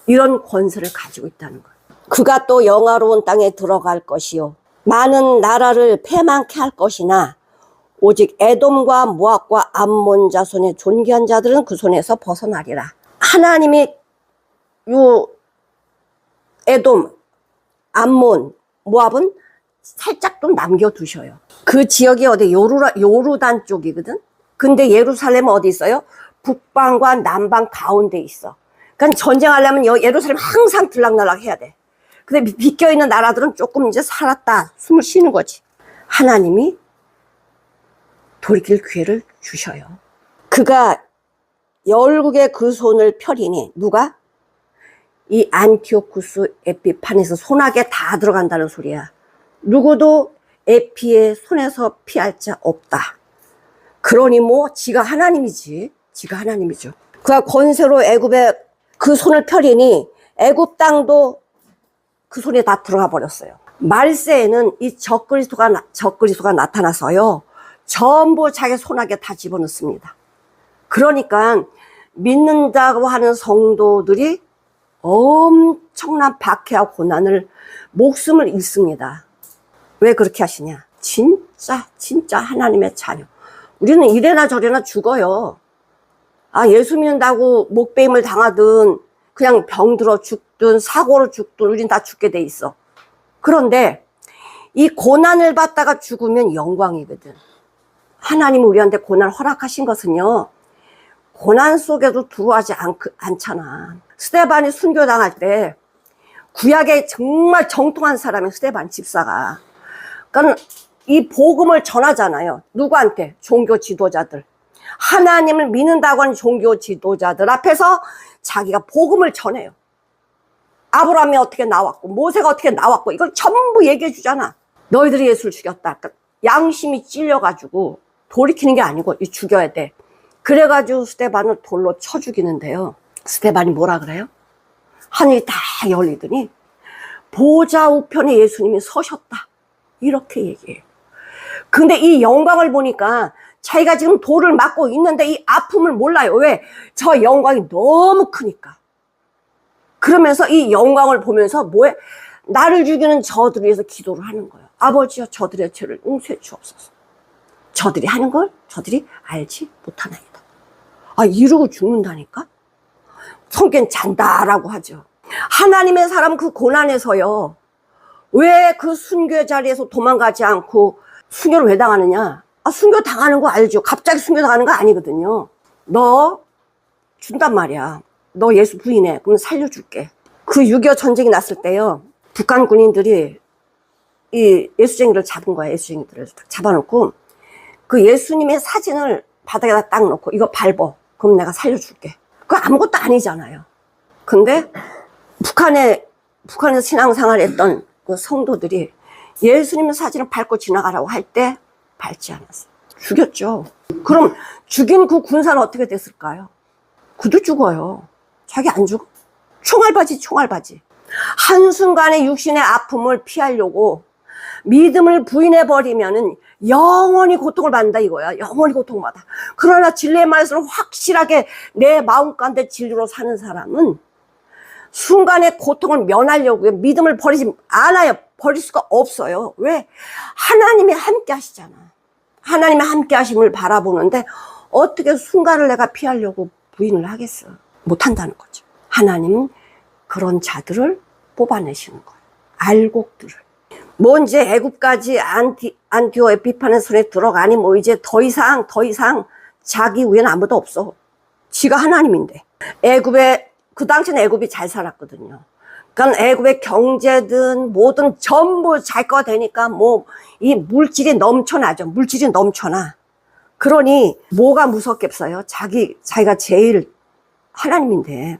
이런 권세를 가지고 있다는 거예요. 그가 또 영화로운 땅에 들어갈 것이요 많은 나라를 패망케 할 것이나 오직 에돔과 모압과 암몬 자손의 존귀한 자들은 그 손에서 벗어나리라. 하나님이 요 에돔, 암몬, 모압은 살짝 좀 남겨두셔요. 그 지역이 어디 요르단 쪽이거든. 근데 예루살렘은 어디 있어요? 북방과 남방 가운데 있어. 그러니까 전쟁하려면 예루살렘 항상 들락날락 해야 돼. 근데 비껴있는 나라들은 조금 이제 살았다, 숨을 쉬는 거지. 하나님이 돌이킬 기회를 주셔요. 그가 열국의 그 손을 펴리니, 누가? 이 안티오쿠스 에피파네스 손아귀에 다 들어간다는 소리야. 누구도 에피의 손에서 피할 자 없다. 그러니 뭐 지가 하나님이지. 지가 하나님이죠. 그가 권세로 애굽에 그 손을 펴리니 애굽 땅도 그 손에 다 들어가 버렸어요. 말세에는 이 적그리스도가 나타나서요 전부 자기 손아귀에 다 집어넣습니다. 그러니까 믿는다고 하는 성도들이 엄청난 박해와 고난을, 목숨을 잃습니다. 왜 그렇게 하시냐? 진짜 하나님의 자녀. 우리는 이래나 저래나 죽어요. 예수 믿는다고 목배임을 당하든 그냥 병들어 죽든 사고로 죽든 우린 다 죽게 돼 있어. 그런데 이 고난을 받다가 죽으면 영광이거든. 하나님이 우리한테 고난을 허락하신 것은요 고난 속에도 두려워하지 않잖아. 스데반이 순교당할 때 구약에 정말 정통한 사람이 스데반 집사가. 그러니까 이 복음을 전하잖아요. 누구한테? 종교 지도자들. 하나님을 믿는다고 하는 종교 지도자들 앞에서 자기가 복음을 전해요. 아브라함이 어떻게 나왔고 모세가 어떻게 나왔고 이걸 전부 얘기해 주잖아. 너희들이 예수를 죽였다. 그러니까 양심이 찔려가지고 돌이키는 게 아니고 죽여야 돼. 그래가지고 스데반을 돌로 쳐 죽이는데요. 스데반이 뭐라 그래요? 하늘이 다 열리더니 보좌 우편에 예수님이 서셨다. 이렇게 얘기해요. 근데 이 영광을 보니까 자기가 지금 돌을 맞고 있는데 이 아픔을 몰라요. 왜? 저 영광이 너무 크니까. 그러면서 이 영광을 보면서 뭐해? 나를 죽이는 저들을 위해서 기도를 하는 거예요. 아버지여 저들의 죄를 용서해 주옵소서. 저들이 하는 걸 저들이 알지 못하나이다. 아, 이러고 죽는다니까? 성경 잔다라고 하죠. 하나님의 사람 그 고난에서요. 왜 그 순교 자리에서 도망가지 않고 순교를 왜 당하느냐? 아, 순교 당하는 거 알죠? 갑자기 순교 당하는 거 아니거든요. 너 준단 말이야. 너 예수 부인해. 그럼 살려줄게. 그 6.25 전쟁이 났을 때요. 북한 군인들이 이 예수쟁이를 잡은 거야. 예수쟁이들을 잡아놓고 그 예수님의 사진을 바닥에다 딱 놓고 이거 밟어. 그럼 내가 살려줄게. 그거 아무것도 아니잖아요. 근데 북한에서 신앙생활 했던 그 성도들이 예수님의 사진을 밟고 지나가라고 할 때 밟지 않았어요. 죽였죠. 그럼 죽인 그 군사는 어떻게 됐을까요? 그도 죽어요. 자기 안 죽어? 총알바지. 한순간의 육신의 아픔을 피하려고 믿음을 부인해버리면은 영원히 고통을 받는다 이거야. 영원히 고통받아. 그러나 진리의 말씀을 확실하게 내 마음 가운데 진리로 사는 사람은 순간의 고통을 면하려고 믿음을 버리지 않아요. 버릴 수가 없어요. 왜? 하나님이 함께 하시잖아. 하나님의 함께 하심을 바라보는데 어떻게 순간을 내가 피하려고 부인을 하겠어? 못한다는 거죠. 하나님은 그런 자들을 뽑아내시는 거예요. 알곡들을. 뭐 이제 애굽까지 안티오 에피파네 손에 들어가니 뭐 이제 더 이상 자기 위에는 아무도 없어. 지가 하나님인데. 그 당시는 애굽이 잘 살았거든요. 그러니까 애굽의 경제든 뭐든 전부 잘 거 되니까 뭐 이 물질이 넘쳐나죠. 물질이 넘쳐나. 그러니 뭐가 무섭겠어요? 자기가 제일 하나님인데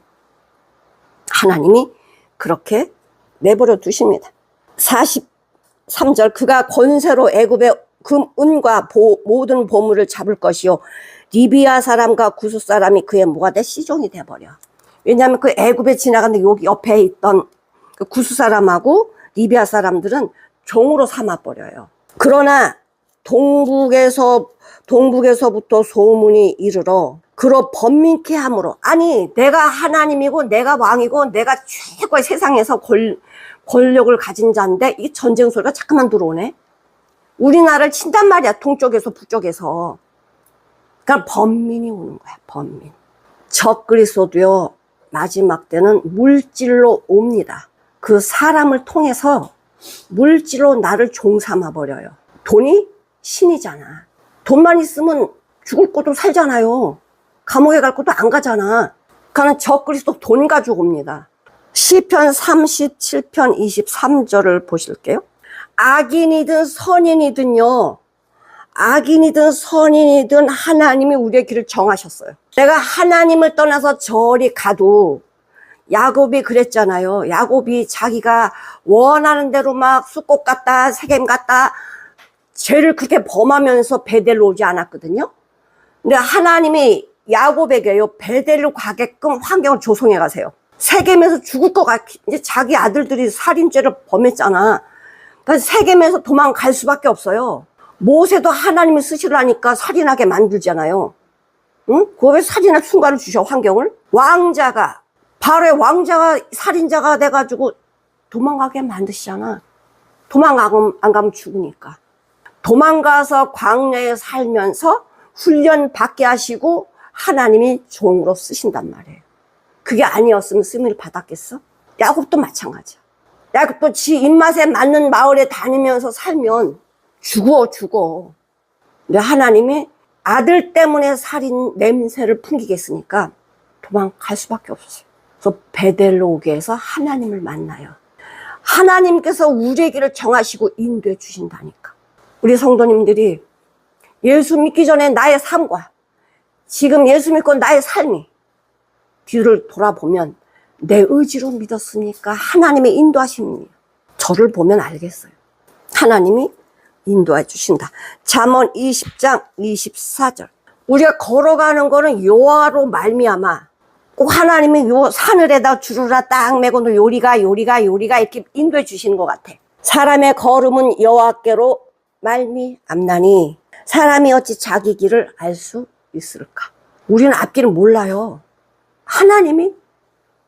하나님이 그렇게 내버려 두십니다. 43절 그가 권세로 애굽의 금, 은과 모든 보물을 잡을 것이요 리비아 사람과 구스 사람이 그의 뭐가 돼? 시종이 돼버려. 왜냐하면 그 애굽에 지나가는데 여기 옆에 있던 그 구스 사람하고 리비아 사람들은 종으로 삼아버려요. 그러나 동북에서부터 소문이 이르러 그로 번민케 함으로 아니 내가 하나님이고 내가 왕이고 내가 최고의 세상에서 권력을 가진 자인데 이 전쟁 소리가 자꾸만 들어오네. 우리나라를 친단 말이야. 동쪽에서 북쪽에서. 그러니까 번민이 오는 거야. 번민. 적그리스도도요. 마지막 때는 물질로 옵니다. 그 사람을 통해서 물질로 나를 종삼아 버려요. 돈이 신이잖아. 돈만 있으면 죽을 것도 살잖아요. 감옥에 갈 것도 안 가잖아. 그러니까 적그리스도 돈 가지고 옵니다. 시편 37편 23절을 보실게요. 악인이든 선인이든요. 악인이든 선인이든 하나님이 우리의 길을 정하셨어요. 내가 하나님을 떠나서 저리 가도 야곱이 그랬잖아요. 야곱이 자기가 원하는 대로 막 숫꽃 같다 세겜 같다 죄를 그렇게 범하면서 베델로 오지 않았거든요. 근데 하나님이 야곱에게요 베델로 가게끔 환경을 조성해 가세요. 세겜에서 죽을 것 같, 이제 자기 아들들이 살인죄를 범했잖아. 그러니까 세겜에서 도망갈 수밖에 없어요. 모세도 하나님이 쓰시라니까 살인하게 만들잖아요. 응? 그거 왜 살인할 순간을 주셔, 환경을? 바로의 왕자가 살인자가 돼가지고 도망가게 만드시잖아. 안 가면 죽으니까. 도망가서 광야에 살면서 훈련 받게 하시고 하나님이 종으로 쓰신단 말이에요. 그게 아니었으면 쓰임을 받았겠어? 야곱도 마찬가지야. 야곱도 지 입맛에 맞는 마을에 다니면서 살면 죽어. 근데 하나님이 아들 때문에 살인 냄새를 풍기겠으니까 도망갈 수밖에 없었어요. 그래서 베델로 오게 해서 하나님을 만나요. 하나님께서 우리의 길을 정하시고 인도해 주신다니까. 우리 성도님들이 예수 믿기 전에 나의 삶과 지금 예수 믿고 나의 삶이 뒤를 돌아보면 내 의지로 믿었으니까 하나님의 인도하심이에요. 저를 보면 알겠어요. 하나님이 인도해 주신다. 잠언 20장 24절. 우리가 걸어가는 거는 여호와로 말미암아 꼭 하나님이 요 사늘에다 주르라 딱 메고 요리가 이렇게 인도해 주시는 것 같아. 사람의 걸음은 여호와께로 말미암나니 사람이 어찌 자기 길을 알 수 있을까? 우리는 앞길을 몰라요. 하나님이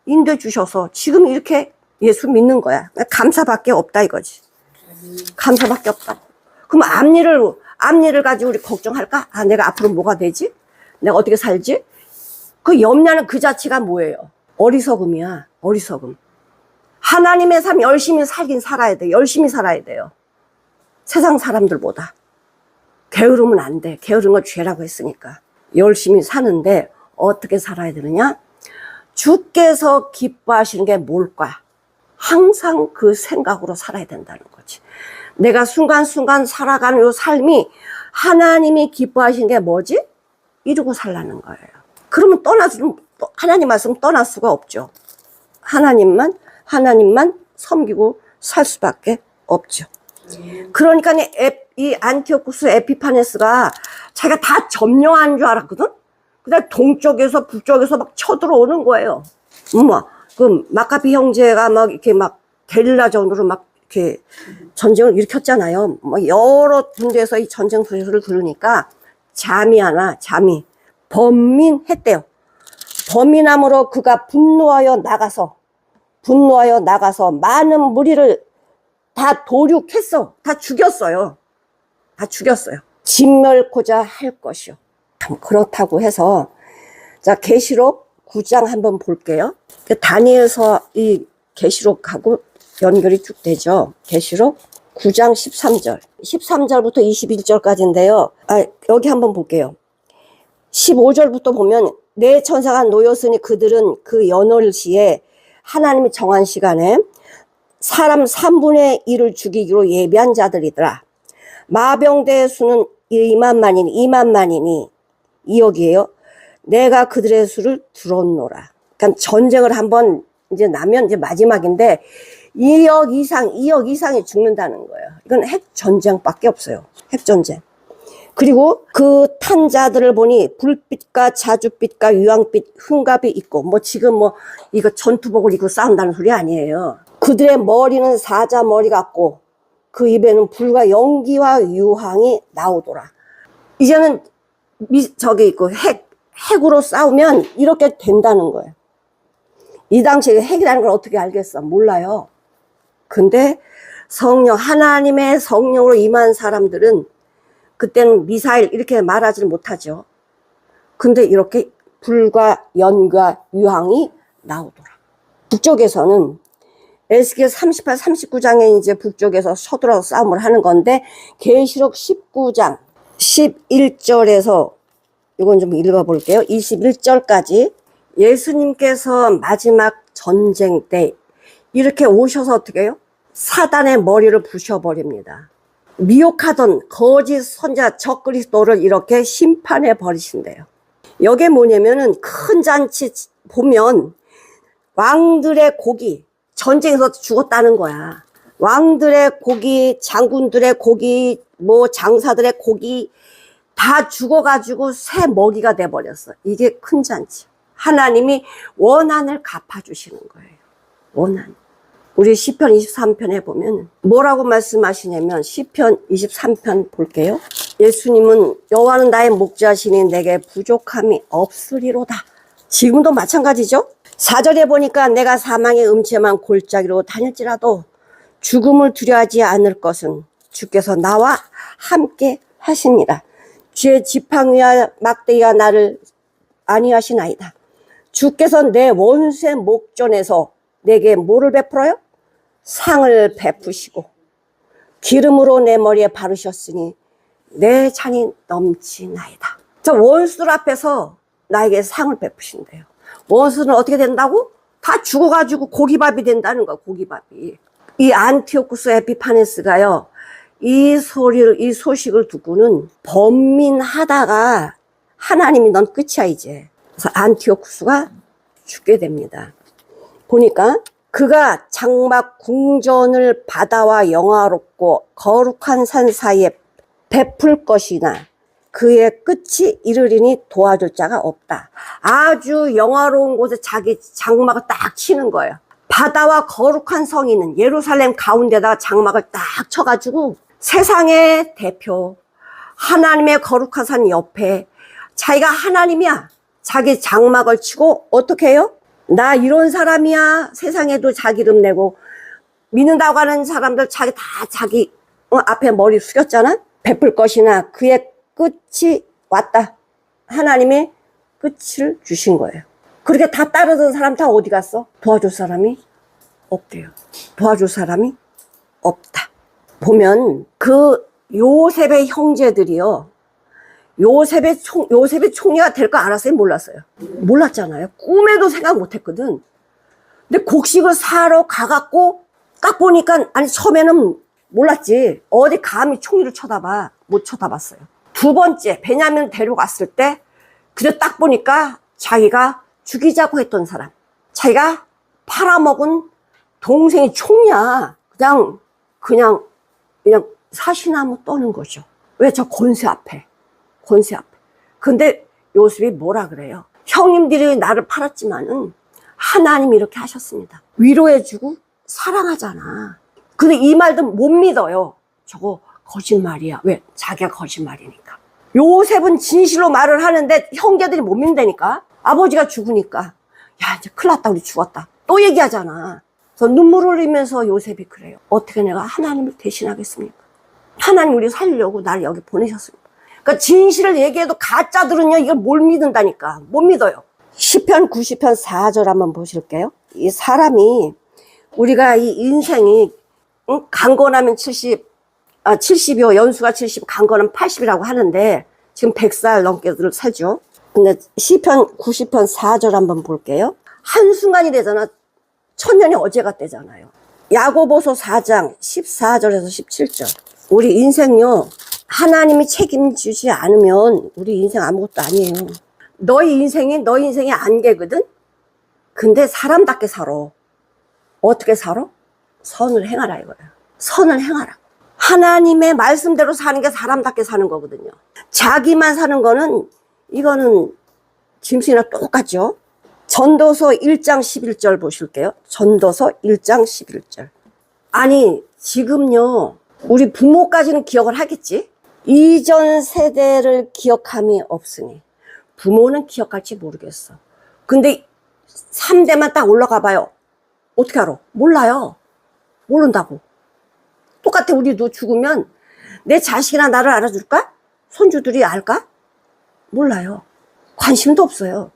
인도해 주셔서 지금 이렇게 예수 믿는 거야. 감사밖에 없다 이거지. 감사밖에 없다. 그럼 앞일을 가지고 우리 걱정할까? 아, 내가 앞으로 뭐가 되지? 내가 어떻게 살지? 그 염려는 그 자체가 뭐예요? 어리석음이야. 어리석음. 하나님의 삶 열심히 살긴 살아야 돼. 열심히 살아야 돼요. 세상 사람들보다. 게으르면 안 돼. 게으른 건 죄라고 했으니까. 열심히 사는데 어떻게 살아야 되느냐? 주께서 기뻐하시는 게 뭘까? 항상 그 생각으로 살아야 된다는 거지. 내가 순간순간 살아가는 요 삶이 하나님이 기뻐하시는 게 뭐지? 이러고 살라는 거예요. 그러면 하나님 말씀 떠날 수가 없죠. 하나님만 섬기고 살 수밖에 없죠. 그러니까 이 안티오쿠스 에피파네스가 자기가 다 점령한 줄 알았거든? 그다음에 동쪽에서 북쪽에서 막 쳐들어오는 거예요. 그 마카비 형제가 막 이렇게 막 게릴라전으로 막 이렇게 전쟁을 일으켰잖아요. 뭐 여러 군데에서 이 전쟁 소식을 들으니까 잠이 범민했대요. 범민함으로 그가 분노하여 나가서 많은 무리를 다 도륙했어. 다 죽였어요. 진멸코자 할 것이요. 그렇다고 해서 자 계시록 9장 한번 볼게요. 다니엘서 이 계시록하고 연결이 쭉 되죠. 계시록 9장 13절 13절부터 21절까지인데요. 여기 한번 볼게요. 15절부터 보면 내 천사가 놓였으니 그들은 그 연월 시에 하나님이 정한 시간에 사람 3분의 1을 죽이기로 예비한 자들이더라. 마병대의 수는 2만만이니 2억이에요. 내가 그들의 수를 들었노라. 그러니까 전쟁을 한번 이제 나면 이제 마지막인데 2억 이상이 죽는다는 거예요. 이건 핵전쟁밖에 없어요. 핵전쟁. 그리고 그 탄 자들을 보니 불빛과 자줏빛과 유황빛 흉갑이 있고 지금 이거 전투복을 입고 싸운다는 소리 아니에요. 그들의 머리는 사자 머리 같고 그 입에는 불과 연기와 유황이 나오더라. 이제는 핵으로 싸우면 이렇게 된다는 거예요. 이 당시에 핵이라는 걸 어떻게 알겠어? 몰라요. 근데 하나님의 성령으로 임한 사람들은 그때는 미사일 이렇게 말하지는 못하죠. 근데 이렇게 불과 연과 유황이 나오더라. 북쪽에서는 에스겔 38, 39장에 이제 북쪽에서 서둘러 싸움을 하는 건데 계시록 19장 11절에서 이건 좀 읽어볼게요. 21절까지 예수님께서 마지막 전쟁 때 이렇게 오셔서 어떻게 해요? 사단의 머리를 부셔버립니다. 미혹하던 거짓 선자 적그리스도를 이렇게 심판해 버리신대요. 여기에 뭐냐면은 큰 잔치 보면 왕들의 고기, 전쟁에서 죽었다는 거야. 왕들의 고기, 장군들의 고기, 장사들의 고기 다 죽어가지고 새 먹이가 돼버렸어. 이게 큰 잔치. 하나님이 원한을 갚아주시는 거예요. 원한. 우리 시편 23편에 보면 뭐라고 말씀하시냐면 시편 23편 볼게요. 예수님은 여호와는 나의 목자시니 내게 부족함이 없으리로다. 지금도 마찬가지죠. 4절에 보니까 내가 사망의 음침한 골짜기로 다닐지라도 죽음을 두려워하지 않을 것은 주께서 나와 함께 하시니라. 주의 지팡이와 막대기가 나를 안위하시나이다. 주께서 내 원수의 목전에서 내게 뭐를 베풀어요? 상을 베푸시고 기름으로 내 머리에 바르셨으니 내 잔이 넘치나이다. 저 원수들 앞에서 나에게 상을 베푸신대요. 원수는 어떻게 된다고? 다 죽어가지고 고기밥이 된다는 거야. 고기밥이. 이 안티오쿠스 에피파네스가요, 이 소식을 듣고는 번민하다가 하나님이 넌 끝이야 이제. 그래서 안티오쿠스가 죽게 됩니다. 보니까 그가 장막 궁전을 바다와 영화롭고 거룩한 산 사이에 베풀 것이나 그의 끝이 이르리니 도와줄 자가 없다. 아주 영화로운 곳에 자기 장막을 딱 치는 거예요. 바다와 거룩한 성이 있는 예루살렘 가운데다가 장막을 딱 쳐가지고 세상의 대표 하나님의 거룩한 산 옆에 자기가 하나님이야. 자기 장막을 치고 어떻게 해요? 나 이런 사람이야. 세상에도 자기 이름 내고 믿는다고 하는 사람들 자기 앞에 머리 숙였잖아. 베풀 것이나 그의 끝이 왔다. 하나님의 끝을 주신 거예요. 그렇게 다 따르던 사람 다 어디 갔어? 도와줄 사람이 없대요. 도와줄 사람이 없다. 보면 그 요셉의 형제들이요. 요셉의 총리가 될 거 알았어요? 몰랐어요? 몰랐잖아요. 꿈에도 생각 못 했거든. 근데 곡식을 사러 가갖고 딱 보니까, 아니, 처음에는 몰랐지. 어디 감히 총리를 쳐다봐. 못 쳐다봤어요. 두 번째, 베냐민 데려갔을 때, 그저 딱 보니까 자기가 죽이자고 했던 사람. 자기가 팔아먹은 동생이 총리야. 그냥 사시나무 떠는 거죠. 왜? 저 권세 앞에. 근데 요셉이 뭐라 그래요? 형님들이 나를 팔았지만은 하나님이 이렇게 하셨습니다. 위로해주고 사랑하잖아. 근데 이 말도 못 믿어요. 저거 거짓말이야. 왜? 자기가 거짓말이니까. 요셉은 진실로 말을 하는데 형제들이 못 믿는다니까. 아버지가 죽으니까. 야, 이제 큰일 났다. 우리 죽었다. 또 얘기하잖아. 그래서 눈물 흘리면서 요셉이 그래요. 어떻게 내가 하나님을 대신하겠습니까? 하나님 우리 살려고 나를 여기 보내셨습니다. 그러니까 진실을 얘기해도 가짜들은요, 이걸 못 믿는다니까. 못 믿어요. 시편 90편 4절 한번 보실게요. 이 사람이, 우리가 이 인생이, 강건하면 70이요. 연수가 70, 강건하면 80이라고 하는데, 지금 100살 넘게들 살죠. 근데 시편 90편 4절 한번 볼게요. 한순간이 되잖아. 천년이 어제 같대잖아요. 야고보서 4장 14절에서 17절. 우리 인생요, 하나님이 책임지지 않으면 우리 인생 아무것도 아니에요. 너희 인생이 안개거든? 근데 사람답게 살아. 어떻게 살아? 선을 행하라 이거예요. 선을 행하라. 하나님의 말씀대로 사는 게 사람답게 사는 거거든요. 자기만 사는 거는, 이거는 짐승이랑 똑같죠. 전도서 1장 11절 보실게요. 전도서 1장 11절. 아니, 지금요, 우리 부모까지는 기억을 하겠지? 이전 세대를 기억함이 없으니 부모는 기억할지 모르겠어. 근데 3대만 딱 올라가 봐요. 어떻게 알아? 몰라요. 모른다고. 똑같아. 우리도 죽으면 내 자식이나 나를 알아줄까? 손주들이 알까? 몰라요. 관심도 없어요.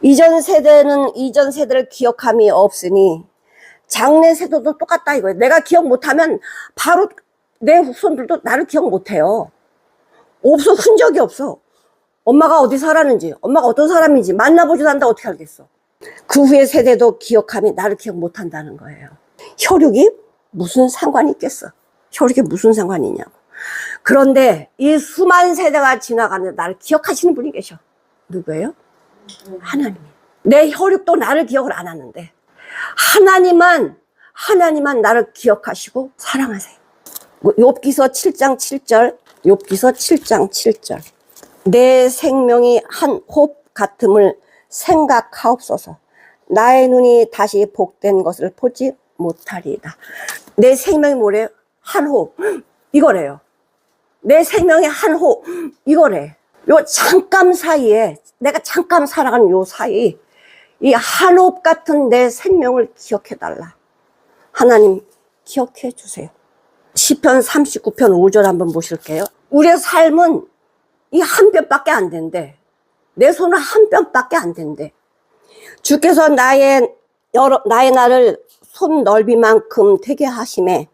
이전 세대를 기억함이 없으니 장래 세대도 똑같다 이거예요. 내가 기억 못하면 바로 내 후손들도 나를 기억 못해요. 없어. 흔적이 없어. 엄마가 어디 살았는지, 엄마가 어떤 사람인지 만나보지도 않는데 어떻게 알겠어. 그 후의 세대도 기억하면 나를 기억 못한다는 거예요. 혈육이 무슨 상관이 있겠어. 혈육이 무슨 상관이 있냐고. 그런데 이 수많은 세대가 지나가는데 나를 기억하시는 분이 계셔. 누구예요? 하나님이에요. 내 혈육도 나를 기억을 안 하는데 하나님만 나를 기억하시고 사랑하세요. 욥기서 7장 7절, 욥기서 7장 7절. 내 생명이 한 홉 같음을 생각하옵소서. 나의 눈이 다시 복된 것을 보지 못하리이다. 내 생명이 뭐래요? 한 호흡. 이거래요. 내 생명의 한 호흡. 이거래. 요 잠깐 사이에, 내가 잠깐 살아가는 요 사이, 이 한 호흡 같은 내 생명을 기억해달라. 하나님 기억해 주세요. 시편 39편 5절 한번 보실게요. 우리의 삶은 이 한 뼘밖에 안 된대. 내 손은 한 뼘밖에 안 된대. 주께서 나의 날을 손 넓이만큼 되게 하심에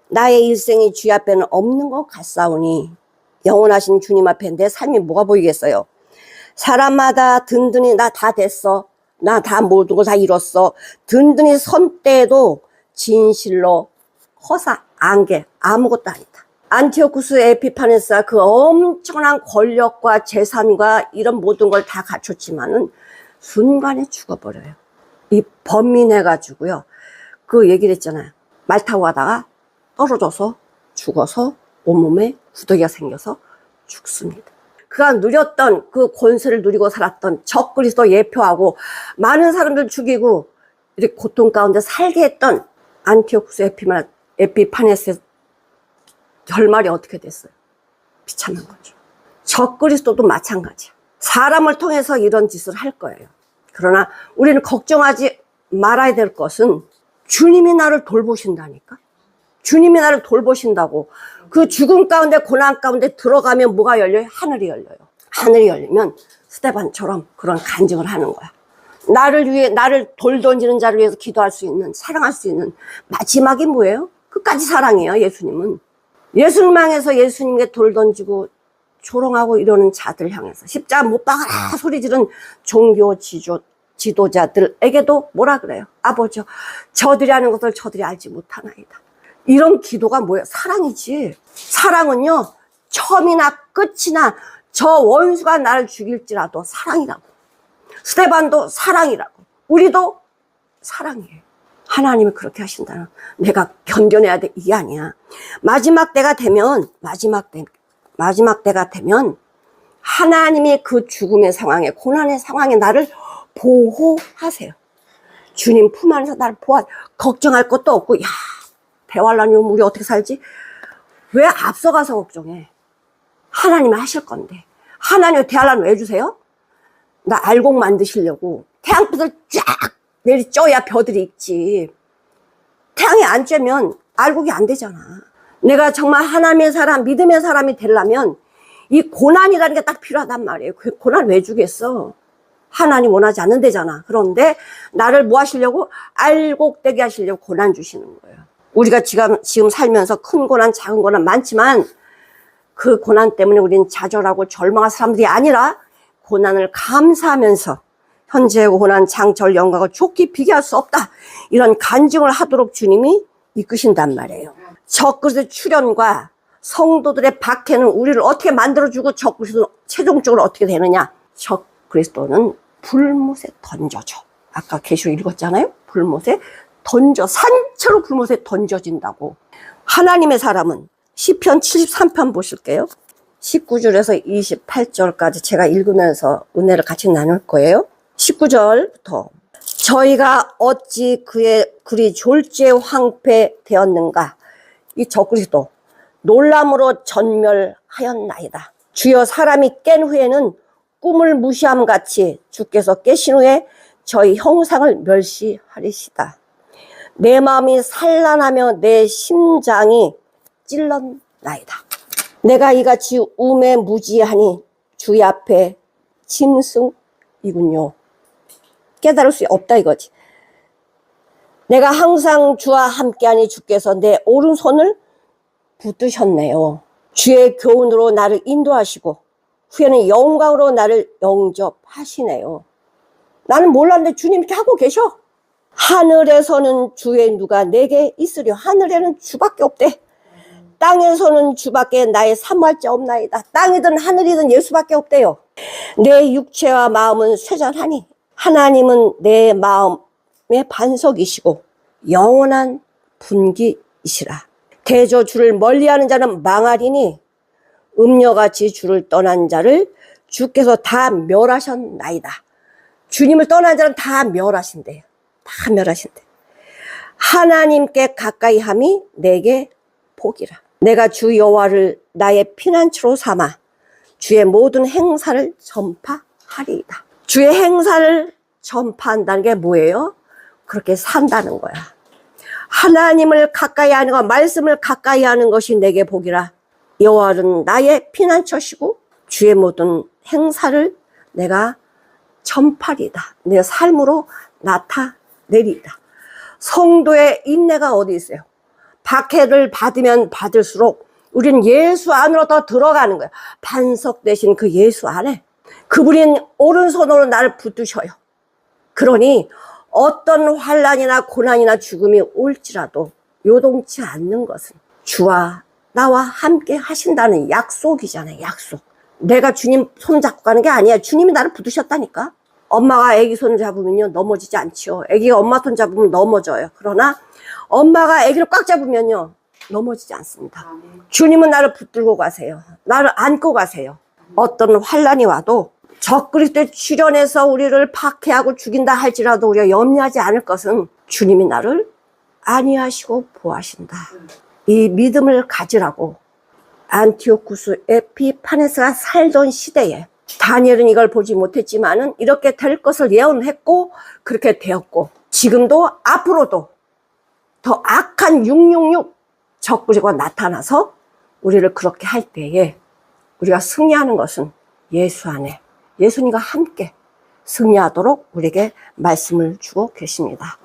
나의 일생이 주 앞에는 없는 것 같사오니 영원하신 주님 앞에 내 삶이 뭐가 보이겠어요? 사람마다 든든히 나 다 됐어. 나 다 모든 걸 다 이뤘어. 든든히 선 때에도 진실로 허사, 안개, 아무것도 아니다. 안티오쿠스 에피파네스가 그 엄청난 권력과 재산과 이런 모든 걸 다 갖췄지만은 순간에 죽어버려요. 이 범민해가지고요. 그 얘기를 했잖아요. 말 타고 가다가 떨어져서 죽어서 온몸에 구더기가 생겨서 죽습니다. 그가 누렸던 그 권세를 누리고 살았던 적그리스도 예표하고 많은 사람들 죽이고 이렇게 고통 가운데 살게 했던 안티오쿠스 에피파네스의 결말이 어떻게 됐어요? 비참한 거죠. 적그리스도도 마찬가지야. 사람을 통해서 이런 짓을 할 거예요. 그러나 우리는 걱정하지 말아야 될 것은 주님이 나를 돌보신다니까. 주님이 나를 돌보신다고. 그 죽음 가운데 고난 가운데 들어가면 뭐가 열려요? 하늘이 열려요. 하늘이 열리면 스데반처럼 그런 간증을 하는 거야. 나를 위해, 나를 돌 던지는 자를 위해서 기도할 수 있는, 사랑할 수 있는 마지막이 뭐예요? 끝까지 사랑이에요. 예수님은. 예수님 향해서 예수님께 돌 던지고 조롱하고 이러는 자들 향해서 십자가 못 박아라 소리 지른 종교 지도자들에게도 뭐라 그래요? 아버지, 저들이 하는 것을 저들이 알지 못하나이다. 이런 기도가 뭐예요? 사랑이지. 사랑은요, 처음이나 끝이나 저 원수가 나를 죽일지라도 사랑이라고. 스데반도 사랑이라고. 우리도 사랑이에요. 하나님이 그렇게 하신다는, 내가 견뎌내야 돼, 이게 아니야. 마지막 때가 되면 하나님이 그 죽음의 상황에, 고난의 상황에 나를 보호하세요. 주님 품 안에서 나를 걱정할 것도 없고, 야, 대환란이 오면 우리 어떻게 살지? 왜 앞서가서 걱정해? 하나님이 하실 건데. 하나님이 대환란 왜 주세요? 나 알곡 만드시려고. 태양빛을 쫙 내리쬐야 벼들이 있지. 태양이 안 쬐면 알곡이 안 되잖아. 내가 정말 하나님의 사람, 믿음의 사람이 되려면 이 고난이라는 게 딱 필요하단 말이에요. 그 고난 왜 주겠어? 하나님 원하지 않는 데잖아. 그런데 나를 뭐 하시려고? 알곡되게 하시려고 고난 주시는 거예요. 우리가 지금 살면서 큰 고난, 작은 고난 많지만 그 고난 때문에 우리는 좌절하고 절망한 사람들이 아니라 고난을 감사하면서 현재의 고난, 장절, 영광을 좋게 비교할 수 없다. 이런 간증을 하도록 주님이 이끄신단 말이에요. 적그리스도의 출현과 성도들의 박해는 우리를 어떻게 만들어주고 적그리스도는 최종적으로 어떻게 되느냐. 적그리스도는 불못에 던져져. 아까 계시록 읽었잖아요. 불못에 산채로 불못에 던져진다고. 하나님의 사람은 시편 73편 보실게요. 19절에서 28절까지 제가 읽으면서 은혜를 같이 나눌 거예요. 19절부터 저희가 어찌 그리 졸지에 황폐되었는가. 이 적그리스도 놀람으로 전멸하였나이다. 주여, 사람이 깬 후에는 꿈을 무시함같이 주께서 깨신 후에 저희 형상을 멸시하리시다. 내 마음이 산란하며 내 심장이 찔렀나이다. 내가 이같이 우매무지하니 주의 앞에 짐승이군요. 깨달을 수 없다 이거지. 내가 항상 주와 함께하니 주께서 내 오른손을 붙드셨네요. 주의 교훈으로 나를 인도하시고 후에는 영광으로 나를 영접하시네요. 나는 몰랐는데 주님 이렇게 하고 계셔. 하늘에서는 주의 누가 내게 있으려. 하늘에는 주밖에 없대. 땅에서는 주밖에 나의 사모할 자 없나이다. 땅이든 하늘이든 예수밖에 없대요. 내 육체와 마음은 쇠잔하니 하나님은 내 마음의 반석이시고 영원한 분기이시라. 대저 주를 멀리하는 자는 망하리니 음녀같이 주를 떠난 자를 주께서 다 멸하셨나이다. 주님을 떠난 자는 다 멸하신대요. 다 멸하신대. 하나님께 가까이 함이 내게 복이라. 내가 주 여호와를 나의 피난처로 삼아 주의 모든 행사를 전파하리이다. 주의 행사를 전파한다는 게 뭐예요? 그렇게 산다는 거야. 하나님을 가까이 하는 것, 말씀을 가까이 하는 것이 내게 복이라. 여호와는 나의 피난처시고 주의 모든 행사를 내가 전파리이다. 내 삶으로 나타내리이다. 성도의 인내가 어디 있어요? 박해를 받으면 받을수록 우리는 예수 안으로 더 들어가는 거예요. 반석 대신 그 예수 안에. 그분이 오른손으로 나를 붙드셔요. 그러니 어떤 환난이나 고난이나 죽음이 올지라도 요동치 않는 것은 주와 나와 함께 하신다는 약속이잖아요. 약속. 내가 주님 손 잡고 가는 게 아니야. 주님이 나를 붙드셨다니까. 엄마가 아기 손 잡으면요 넘어지지 않지요. 아기가 엄마 손 잡으면 넘어져요. 그러나 엄마가 아기를 꽉 잡으면요 넘어지지 않습니다. 주님은 나를 붙들고 가세요. 나를 안고 가세요. 어떤 환난이 와도 적그리스도의 출현해서 우리를 박해하고 죽인다 할지라도 우리가 염려하지 않을 것은 주님이 나를 안위하시고 보호하신다. 이 믿음을 가지라고 안티오쿠스 에피파네스가 살던 시대에 다니엘은 이걸 보지 못했지만은 이렇게 될 것을 예언했고 그렇게 되었고, 지금도 앞으로도 더 악한 666 적그리스도가 나타나서 우리를 그렇게 할 때에 우리가 승리하는 것은 예수 안에, 예수님과 함께 승리하도록 우리에게 말씀을 주고 계십니다.